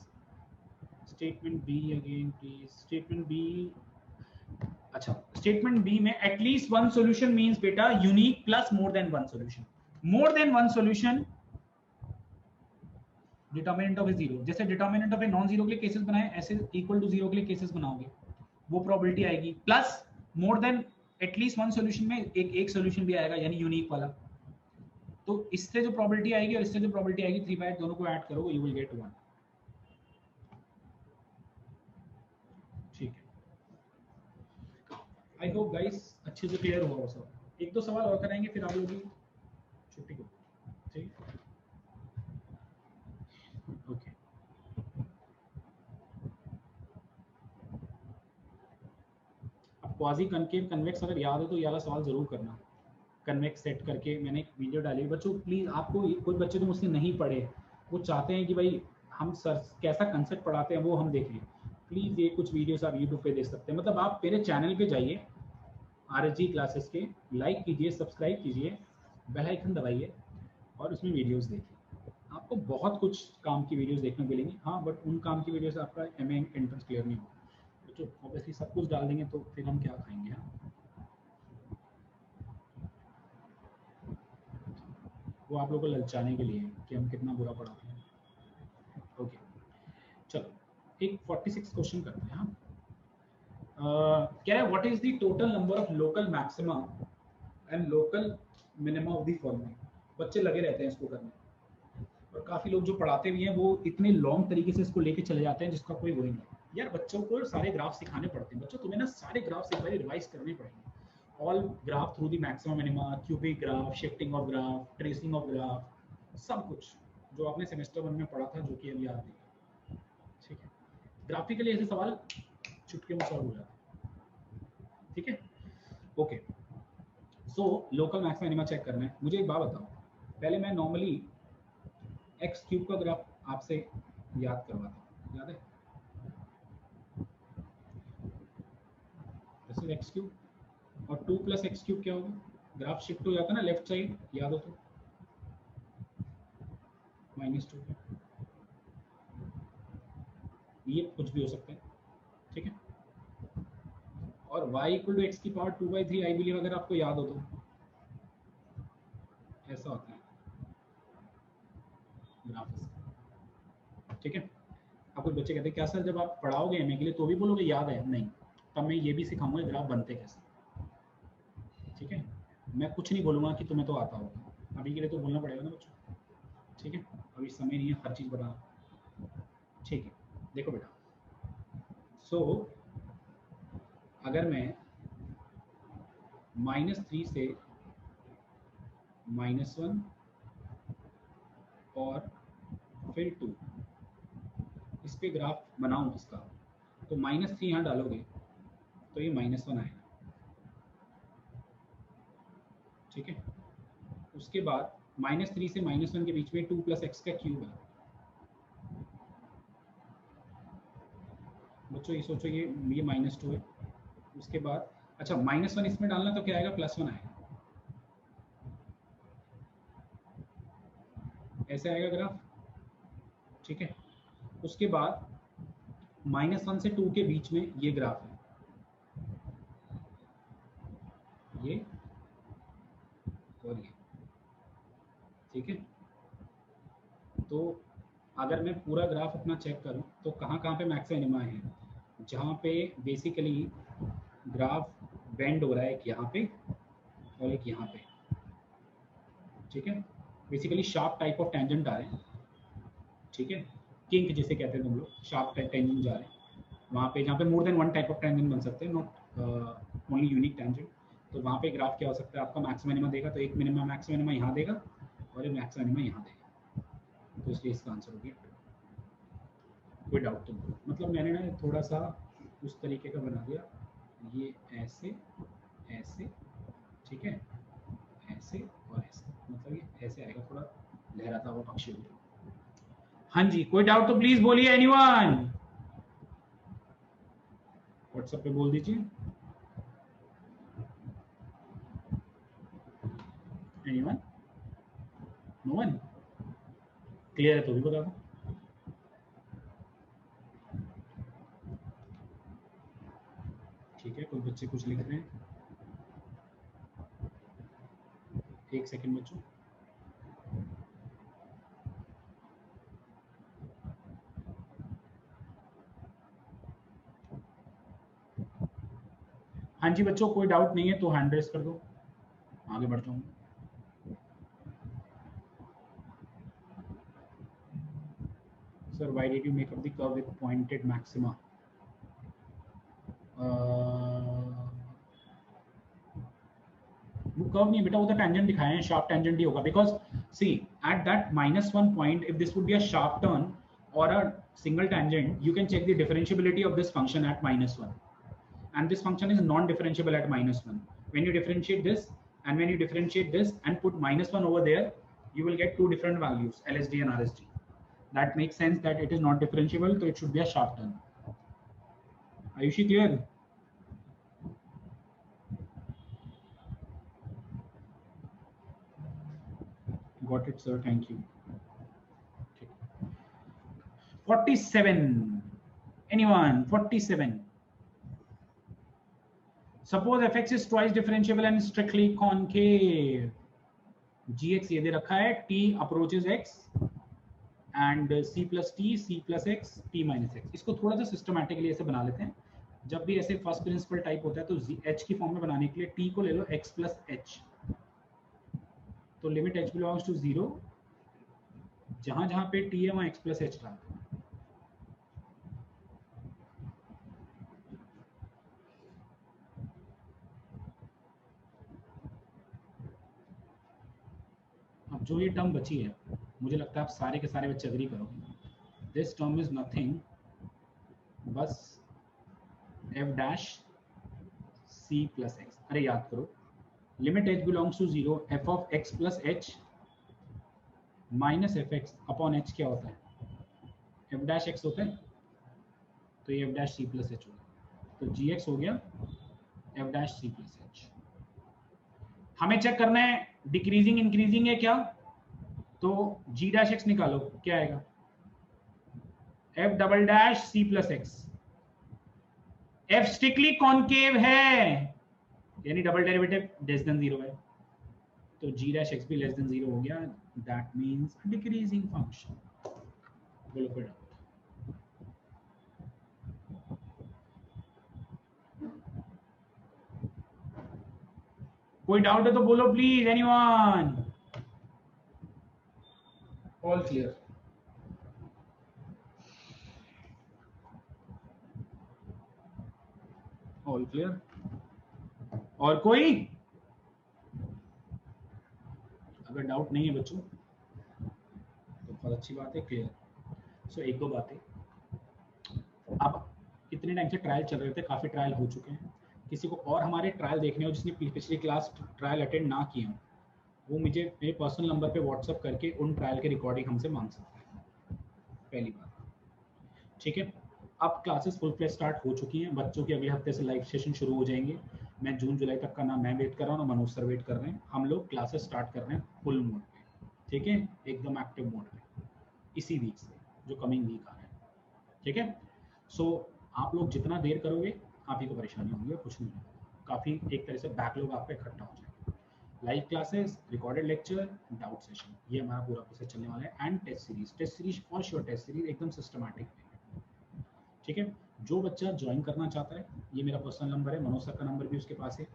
statement B again please, statement B. अच्छा, स्टेटमेंट बी में एटलीस्ट वन सॉल्यूशन मींस बेटा unique plus more than one solution. More than one solution determinant of A zero, जैसे determinant of A non zero के लिए cases बनाए, ऐसे equal to zero के लिए केसेस बनाओगे, वो प्रोबेबिलिटी आएगी। Plus more then at least one solution में एक सॉल्यूशन भी आएगा, यानी यूनिक वाला। तो इससे जो प्रोबेबिलिटी आएगी और इससे जो प्रोबेबिलिटी आएगी, 3/8 दोनों को ऐड करोगे, यू विल गेट 1। ठीक है, आई होप गाइस अच्छे से क्लियर हुआ सब। एक दो सवाल और कराएंगे फिर आप लोगों की छुट्टी को, ठीक है, ओके। अब क्वाजी कनकेव कन्वेक्स अगर याद हो तो ये वाला सवाल जरूर करना। कन्वेक्स सेट करके मैंने एक वीडियो डाली, बच्चों प्लीज, आपको कोई बच्चे तो मुझसे नहीं पढ़े, वो चाहते हैं कि भाई हम सर कैसा कंसेप्ट पढ़ाते हैं वो हम देखें, प्लीज ये कुछ वीडियोस आप यूट्यूब पे देख सकते हैं। मतलब आप मेरे चैनल पे जाइए RSG क्लासेस के, लाइक कीजिए, सब्सक्राइब कीजिए, बेल आइकन दबाइए और उसमें वीडियोस देखिए। आपको बहुत कुछ काम की वीडियोस देखने को मिलेंगी। हाँ, बट उन काम की वीडियो से आपका MA एंट्रेंस क्लियर नहीं होगा, तो ऑब्वियसली सब कुछ डाल देंगे तो फिर हम क्या खाएंगे। हाँ, वो आप लोगों को ललचाने के लिए कि हम कितना बुरा पढ़ाते हैं। ओके, चलो एक 46 क्वेश्चन करते हैं। हाँ, क्या है, what is the total number of local maxima and local minima of the following. बच्चे लगे रहते हैं इसको करने, और काफी लोग जो पढ़ाते भी हैं वो इतने लॉन्ग तरीके से इसको लेके चले जाते हैं जिसका कोई वही नहीं। यार बच्चों को सारे ग्राफ सिखाने पड़ते हैं, बच्चों तुम्हें ना सारे ग्राफ एक बार रिवाइज करने पड़ेंगे। All graph through the maxima minima, cubic graph, shifting of graph, tracing of graph, सब कुछ जो आपने सेमेस्टर 1 में पढ़ा था, जो कि अभी याद नहीं। ठीक है, ग्राफिकली ऐसे सवाल चुटकी में सॉल्व हो जाता है। ठीक है, okay. So local maxima minima check करना है। मुझे एक बात बताओ, पहले मैं नॉर्मली एक्स क्यूब का ग्राफ आपसे याद करवाता हूँ, याद है? दिस इज एक्स क्यूब और 2 + एक्स क्यूब क्या होगा, ग्राफ शिफ्ट हो जाता है ना लेफ्ट साइड, याद हो तो, -2। ये कुछ भी हो सकता है, ठीक है। और y = x की पावर 2/3 आई बिलीव, अगर आपको याद हो तो ऐसा होता है ग्राफ इसका, ठीक है। अब कुछ बच्चे कहते हैं क्या सर जब आप पढ़ाओगे MA के लिए तो भी बोलोगे याद है? नहीं, तब मैं ये भी सिखाऊंगा ग्राफ बनते कैसे। ठीक है, मैं कुछ नहीं बोलूंगा कि तुम्हें तो आता होगा, अभी के लिए तो बोलना पड़ेगा ना बच्चों। ठीक है, अभी समय नहीं है हर चीज़ बताना। ठीक है, देखो बेटा, सो अगर मैं -3 से -1 और फिर 2, इस पे ग्राफ बनाऊं इसका, तो -3 यहाँ डालोगे तो ये -1 आएगा, ठीक है। उसके बाद -3 से -1 के बीच में 2 + x का क्यूब है। बच्चों ये सोचो ये -2 है। उसके बाद अच्छा -1 इसमें डालना तो क्या आएगा, +1 आएगा, ऐसे आएगा ग्राफ, ठीक है। उसके बाद -1 से 2 के बीच में ये ग्राफ है, ये और ये, ठीक है। तो अगर मैं पूरा ग्राफ अपना चेक करूं तो कहाँ कहाँ पे मैक्स मिनिमा है, जहाँ पे बेसिकली ग्राफ बेंड हो रहा है, एक यहाँ पे और एक यहाँ पे, ठीक है। Basically sharp type of tangent आ रहे हैं, ठीक है, किंक जिसे कहते हैं तुम लोग, शार्प टेंजेंट जा रहे हैं वहाँ पे, जहाँ पे more than 1 type of tangent बन सकते हैं, नॉट ओनली यूनिक टेंजेंट। तो वहाँ पे ग्राफ क्या हो सकता है, आपका मैक्स मिनिमा देगा, तो एक मिनिमा मैक्स मिनिमा यहाँ देगा और एक मैक्स मिनिमा यहाँ देगा, तो इसलिए इसका आंसर हो गया। कोई डाउट तो नहीं, मतलब मैंने ना थोड़ा सा उस तरीके का बना दिया, ये ऐसे ऐसे, ठीक है, ऐसे और ऐसे, मतलब ये ऐसे आएगा, थोड़ा लहराता हुआ पक्षी होगा। हाँ जी, कोई डाउट तो प्लीज बोलिए, एनीवन, व्हाट्सएप पे बोल दीजिए, एनीवन, नो वन, क्लियर है तो भी बता दो। ठीक है, कोई बच्चे कुछ लिख रहे हैं, एक सेकंड बच्चों। हाँ जी बच्चों, कोई डाउट नहीं है तो हैंड रेस कर दो, आगे बढ़ता हूँ। Sir, why did you make up the curve with pointed maxima? वो कर्व नहीं बेटा, वो तो टेंजेंट दिखाए हैं, शार्प टेंजेंट ही होगा, because see at that -1 point if this would be a sharp turn और a single tangent, you can check the differentiability of this function at -1, and this function is non-differentiable at -1. When you differentiate this and when you differentiate this and put -1 over there, you will get two different values, LSD and RSD. That makes sense that it is not differentiable, so it should be a sharp turn. Ayushi, clear? Got it, sir. Thank you. Okay. 47. Anyone? 47. Suppose fx is twice differentiable and strictly concave. gx ये दे रखा है, t approaches x and c plus t, c plus x, t minus x. इसको थोड़ा सा systematically ऐसे बना लेते हैं। जब भी ऐसे फर्स्ट प्रिंसिपल टाइप होता है तो h की फॉर्म में बनाने के लिए t को ले लो x plus h, तो लिमिट h बिलोंग्स टू 0, जहां जहां पे t है वहां x plus h डाल दो। अब जो ये टर्म बची है, मुझे लगता है आप सारे के सारे बच्चे अग्री करोगे, दिस टर्म इज नथिंग बस f dash c plus x। अरे याद करो, limit h belongs to 0, f of x plus h minus f x upon h क्या होता है, f डैश x होता है, तो ये f dash c plus h होगा, तो gx हो गया f dash c plus h। हमें चेक करना है डिक्रीजिंग इंक्रीजिंग है क्या, तो g डैश x निकालो, क्या आएगा, f double dash c plus x। f strictly concave है, यानी डबल डेरिवेटिव लेस देन 0 है, तो g डैश x भी लेस देन 0 हो गया, दैट मींस डिक्रीजिंग फंक्शन। बोलो कोई डाउट? कोई डाउट है तो बोलो please, anyone? All clear? All clear? और कोई? अगर डाउट नहीं है बच्चों तो बहुत अच्छी बात है, क्लियर। सो एक दो बातें, अब इतने टाइम से ट्रायल चल रहे थे, काफ़ी ट्रायल हो चुके हैं, किसी को और हमारे ट्रायल देखने हो जिसने पिछली क्लास ट्रायल अटेंड ना किए हो, वो मुझे मेरे पर्सनल नंबर पे व्हाट्सअप करके उन ट्रायल के रिकॉर्डिंग हमसे मांग सकते हैं, पहली बात, ठीक है। अब क्लासेस फुल फ्लेज स्टार्ट हो चुकी हैं, बच्चों के अगले हफ्ते से लाइव सेशन शुरू हो जाएंगे। मैं जून जुलाई तक का ना मैं वेट कर रहा हूँ ना मनोज सर वेट कर रहे हैं, हम लोग क्लासेस स्टार्ट कर रहे हैं फुल मोड पे, ठीक है, एकदम एक्टिव मोड पे, इसी वीक से, जो कमिंग वीक आ रहा है, ठीक है। सो आप लोग जितना देर करोगे आप ही को परेशानी होगी, कुछ नहीं होगा, काफ़ी एक तरह से बैकलॉग आपका इकट्ठा हो जाएगा। Live classes, recorded lecture, doubt session, ये हमारा पूरा प्रोसेस चलने वाला है, and test series for sure, test series एकदम सिस्टमैटिक, ठीक है। जो बच्चा ज्वाइन करना चाहता है, ये मेरा पर्सनल नंबर है, मनोज सर का नंबर भी उसके पास है,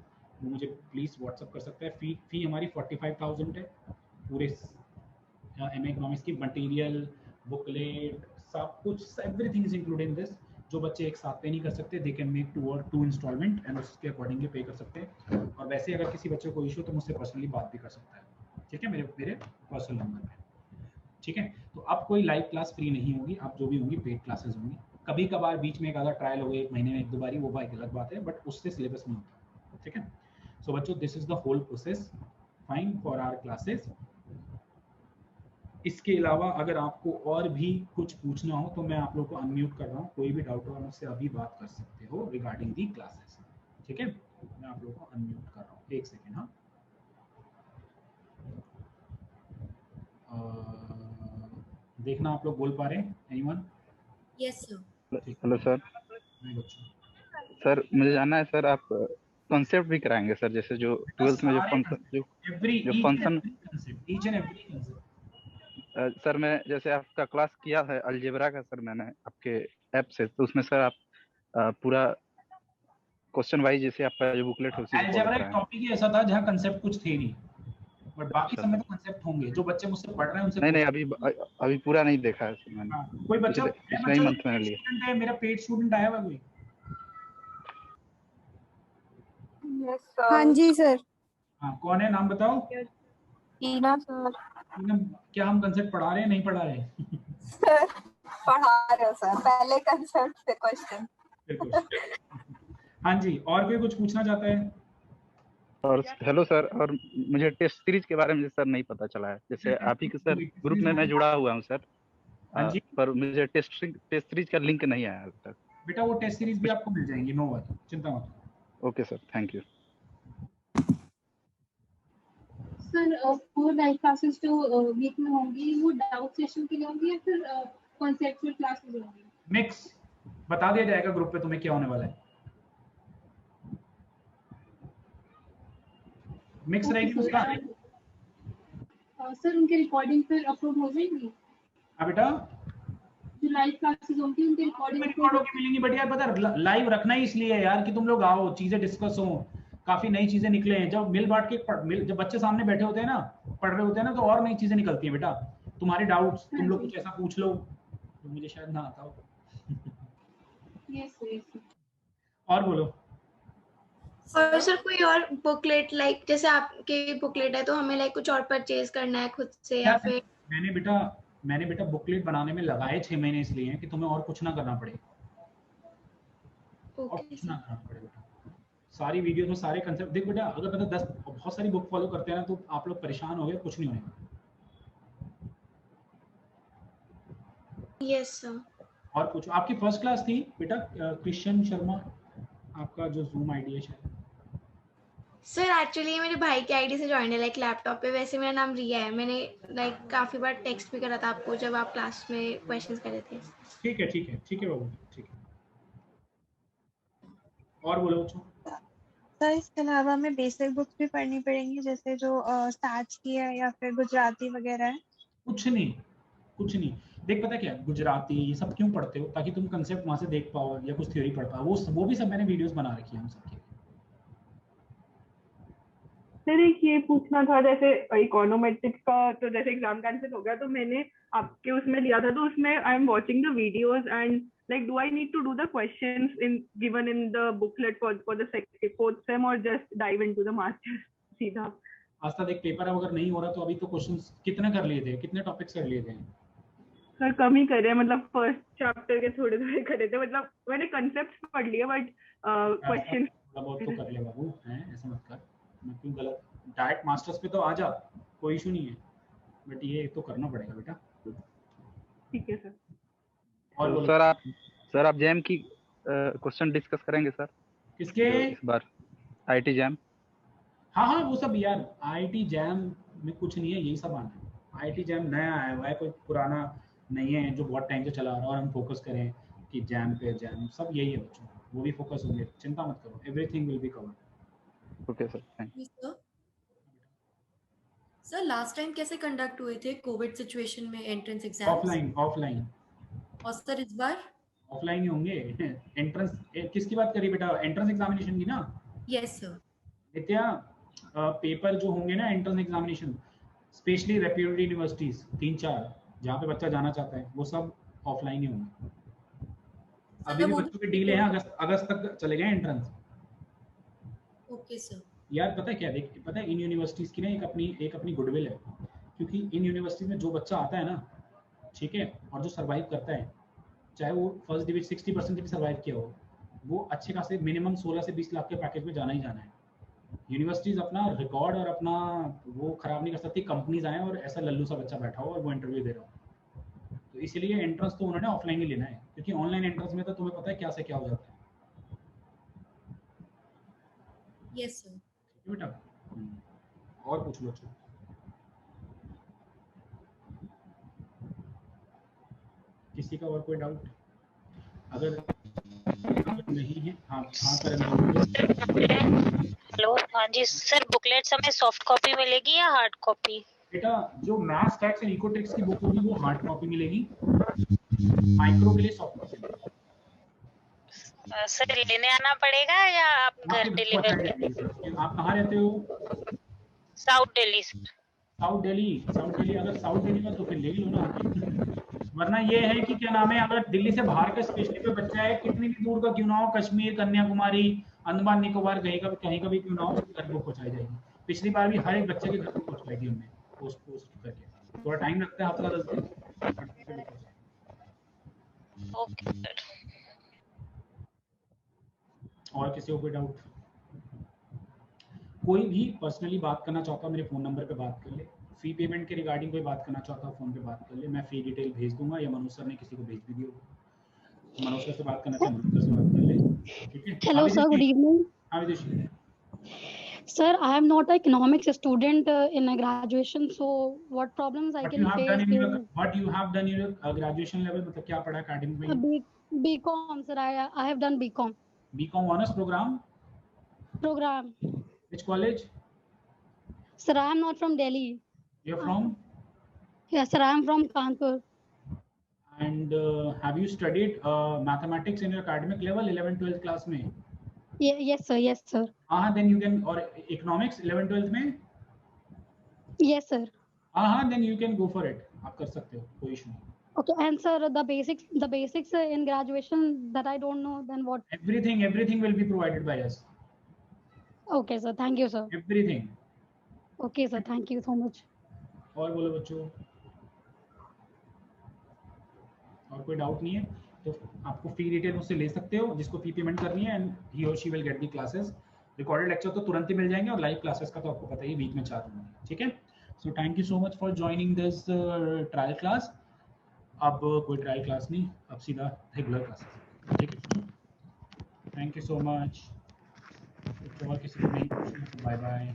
वो मुझे प्लीज़ व्हाट्सअप कर सकता है। फी हमारी 45,000 है, पूरे एम इकोनॉमिक्स की, मटेरियल, बुकलेट, सब कुछ, everything is included in this. जो बच्चे एक साथ पे नहीं कर सकते, they can make two installment and उसके अकॉर्डिंगली पे कर सकते हैं। और वैसे अगर किसी बच्चे को इशू तो मुझसे पर्सनली बात भी कर सकता है, ठीक है, मेरे पर्सनल नंबर पे, ठीक है। तो अब कोई लाइव क्लास फ्री नहीं होगी, अब जो भी होंगी पेड क्लासेस होंगी। कभी कभार बीच में एक आधा ट्रायल हो गया, एक महीने में एक दो बारी, वो एक अलग बात है, बट उससे सिलेबस नहीं होता, ठीक है। सो बच्चों, this is the whole process fine for our classes. इसके अलावा अगर आपको और भी कुछ पूछना हो तो मैं आप लोगों को अनम्यूट कर रहा हूँ, कोई भी डाउट हो मुझसे अभी बात कर सकते हो रिगार्डिंग दी क्लासेस, ठीक है। मैं आप लोगों को अनम्यूट कर रहा हूँ, एक सेकेंड। हाँ, देखना आप लोग बोल पा रहे हैं, anyone? Yes sir. Hello sir. Sir मुझे जानना है सर, आप कॉन्सेप्ट भी कराएंगे सर, जैसे जो 12th में जो function each and every concept. Sir मैं जैसे आपका क्लास किया है अलजेब्रा का सर, मैंने आपके ऐप से, तो उसमें सर आप पूरा क्वेश्चन वाइज जैसे आपका जो बुकलेट है उसी को फॉलो अलजेब्रा एक कराएं। टॉपिक ही ऐसा था जहाँ कंसेप्ट कुछ थे नहीं, बट बाकी अच्छा समय सर। तो कंसेप्ट होंगे, जो बच्चे मुझसे पढ़ रहे हैं उनसे नहीं पूछ। अभी पूरा नहीं देखा है सर मैंने, हाँ, कोई बच्चा, पिछले ही जो मंथ मैंने पेड लिया। स्टूडेंट है, मेरा पेड स्टूडेंट आया हुआ कोई? हाँ जी सर। हाँ, कौन है, नाम बताओ। टीना सर। टीना, क्या हम कंसेप्ट पढ़ा रहे हैं, नहीं पढ़ा रहे हैं? सर पढ़ा रहे हो सर, पहले कंसेप्ट से क्वेश्चन। हाँ जी, और कोई कुछ पूछना चाहता है? और हेलो सर, और मुझे टेस्ट सीरीज के बारे में सर नहीं पता चला है, जैसे आप ही के सर ग्रुप में मैं जुड़ा हुआ हूँ सर, हाँ जी, पर मुझे टेस्ट सीरीज का लिंक नहीं आया अभी तक। बेटा वो टेस्ट सीरीज भी आपको मिल जाएंगी, नो वरी, चिंता मत करो। Okay sir, thank you sir वो लाइव क्लासेस जो वीक में होंगी वो डाउट सेशन के लिए होंगी या फिर कॉन्सेप्चुअल क्लासेस होंगी? मिक्स, बता दिया जाएगा ग्रुप पे तुम्हें क्या होने वाला है, मिक्स रहेगी उसका। सर उनकी रिकॉर्डिंग फिर अपलोड हो जाएगी? हाँ बेटा, जो लाइव क्लासेस होंगी उनकी रिकॉर्डिंग रिकॉर्ड होके मिलेंगी, बट यार पता लाइव रखना ही इसलिए है यार कि तुम लोग आओ, चीजें डिस्कस हो, काफी नई चीजें निकले हैं। जब मिल बांट के जब बच्चे सामने बैठे होते हैं ना, पढ़ रहे होते हैं ना, तो और नई चीजें निकलती हैं बेटा। तुम्हारे डाउट्स, तुम लोग कुछ ऐसा पूछ लो तो मुझे शायद ना आता हो। यस। और बोलो। और सर कोई और बुकलेट लाइक जैसे आपके बुकलेट है तो हमें लाइक कुछ और परचेज करना है खुद से या फिर? मैंने बेटा बुकलेट बनाने में लगाए 6 महीने इसलिए हैं कि तुम्हें और कुछ ना करना पड़े, और कुछ ना करना पड़े बेटा। सारी वीडियो में सारे कंसेप्ट देख बेटा, अगर पता 10 बहुत सारी बुक फॉलो करते हैं ना तो आप लोग परेशान हो गए, कुछ नहीं होने वाला। Yes sir. और कुछ आपकी फर्स्ट क्लास थी बेटा, क्रिश्चियन शर्मा आपका जो जूम आईडी है शायद? सर एक्चुअली मेरे भाई के आईडी से ज्वाइन है लाइक लैपटॉप पे, वैसे मेरा नाम रिया है। मैंने लाइक काफी बार टेक्स्ट भी करा था आपको जब आप क्लास में क्वेश्चंस कर रहे थे। ठीक है बाबू, ठीक है। और बोलो बच्चों। सर इसके अलावा हमें बेसिक बुक्स भी पढ़नी पड़ेंगी, जैसे जो स्टैट्स की है या फिर गुजराती वगैरह है? कुछ नहीं, देख पता क्या, गुजराती ये सब क्यों पढ़ते हो, ताकि तुम कंसेप्ट वहां से देख पाओ या कुछ थ्योरी पढ़ पाओ, वो भी सब मैंने वीडियोस बना रखी है हम सबके। सर एक ये पूछना था, जैसे इकोनोमेट्रिक्स का तो जैसे एग्जाम कैंसिल हो गया तो मैंने आपके उसमें लिया था, तो उसमें I am watching the videos and like do I need to do the questions in given in the booklet for the fourth sem और just dive into the masters सीधा? आज तक एक पेपर अगर नहीं हो रहा तो अभी तो क्वेश्चंस कितने कर लिए थे, कितने टॉपिक्स कर लिए थे? सर कम ही करे, मतलब फर्स्ट चैप्टर के थोड़े थोड़े करे थे, मतलब मैंने कंसेप्ट पढ़ लिए बट क्वेश्चन थोड़ा बहुत तो कर ले बाबू, हैं ऐसा मत कर। मैं क्यों गलत, डायरेक्ट मास्टर्स पे तो आ जा, कोई इशू नहीं है, बट ये तो करना पड़ेगा बेटा। ठीक है सर। और तो बोलो। सर आप जैम की क्वेश्चन डिस्कस करेंगे सर किसके? इस बार आईटी जैम। हाँ हाँ वो सब यार, आईटी जैम में कुछ नहीं है, यही सब आना है। आईटी जैम नया आया हुआ है, कोई पुराना नहीं है जो बहुत टाइम से चला आ रहा है और हम फोकस करें कि जैम पे जैम, सब यही है बच्चों, वो भी फोकस होंगे, चिंता मत करो, everything will be covered. Okay sir, thank you. Sir last time कैसे कंडक्ट हुए थे कोविड सिचुएशन में एंट्रेंस एग्जाम्स? ऑफलाइन। ऑफलाइन और सर इस बार? ऑफलाइन ही होंगे। एंट्रेंस किसकी बात करी बेटा? एंट्रेंस एग्जामिनेशन की ना? Yes sir. नित्या, पेपर जो होंगे ना entrance examination, specially reputed universities 3-4 जहाँ पे बच्चा जाना चाहता है, वो सब ऑफलाइन ही होंगे। अभी भी बच्चों के डील है, अगस्त तक चले गए एंट्रेंस। Okay sir. यार पता है क्या, देख पता है इन यूनिवर्सिटीज की ना एक अपनी गुडविल है, क्योंकि इन यूनिवर्सिटीज में जो बच्चा आता है ना, ठीक है, और जो सर्वाइव करता है, चाहे वो फर्स्ट डिवीजन 60% भी सर्वाइव किया हो, वो अच्छे खासे मिनिमम 16 से 20 लाख के पैकेज में जाना ही जाना है। यूनिवर्सिटीज अपना रिकॉर्ड और अपना वो खराब नहीं कर सकती, कंपनीज आए और ऐसा लल्लू सा बच्चा बैठा हो और वो इंटरव्यू दे रहा हो। तो इसीलिए एंट्रेंस तो उन्होंने ऑफलाइन ही लेना है, क्योंकि ऑनलाइन एंट्रेंस में तो तुम्हें पता है क्या से क्या हो जाता है। Yes sir. बेटा और पूछ लो। किसी का और कोई डाउट? अगर नहीं है, हाँ करें। हेलो, हाँ जी सर, बुकलेट्स हमें सॉफ्ट कॉपी मिलेगी या हार्ड कॉपी? बेटा जो मैथ्स टैक्स एंड इकोट्रिक्स की बुक होगी वो हार्ड कॉपी मिलेगी, माइक्रो के लिए सॉफ्ट कॉपी। सर लेने आना पड़ेगा या आप घर डिलीवर? आप कहाँ रहते हो? साउथ दिल्ली। साउथ दिल्ली, अगर साउथ दिल्ली में तो फिर ले लो ना, वरना ये है कि क्या नाम है, अगर दिल्ली से बाहर का स्पेशली पे बच्चा है, कितनी भी दूर का क्यों ना हो, कश्मीर, कन्याकुमारी, अंडमान निकोबार, कहीं का भी क्यों ना हो, घर को पहुंचाई जाएगी। पिछली बार भी हर एक बच्चे के घर को पहुंचाई थी हमने, पोस्ट करके। थोड़ा टाइम लगता है, हफ्ता 10 दिन। Okay sir. और किसी को कोई डाउट? कोई भी पर्सनली बात करना चाहता, मेरे फोन नंबर पे बात कर ले। फी पेमेंट के रिगार्डिंग कोई बात करना चाहता, फोन पे बात कर ले, मैं फी डिटेल भेज दूंगा, या मनोज सर ने किसी को भेज भी दिया। मनोज सर से बात करना चाहे मनोज सर से बात कर ले, ठीक है? Hello sir, good evening. हाँ विदेशी। Sir, I am not an economics student in a graduation, so what problems I can face? What you have done in your graduation level, मतलब क्या पढ़ा academic में? BCom sir, I have done BCom. BCom honors program? Which college? Sir, I am not from Delhi. You're from? Yes sir, I am from Kanpur. And have you studied mathematics in your academic level 11th-12th class में? Yes sir. Then you can, or economics 11th-12th में? Yes sir. Then you can go for it. आप कर सकते हो, कोई issue नहीं। Okay, and sir, the basics in graduation that I don't know, then what? Everything will be provided by us. Okay sir, thank you sir. Everything. Okay sir, thank you so much. और बोलो बच्चों, और कोई doubt नहीं है तो आपको फी detail मुझसे ले सकते हो, जिसको फी पेमेंट करनी है, एंड ही और she will get the classes. Recorded lecture तो तुरंत ही मिल जाएंगे, और लाइव क्लासेस का तो आपको पता ही, वीक में 4 दिन होंगे, ठीक है? So thank you so much for joining this trial class. अब कोई ट्रायल क्लास नहीं, अब सीधा रेगुलर क्लासेस, ठीक है? Thank you so much. और किसी को नहीं, बाय बाय।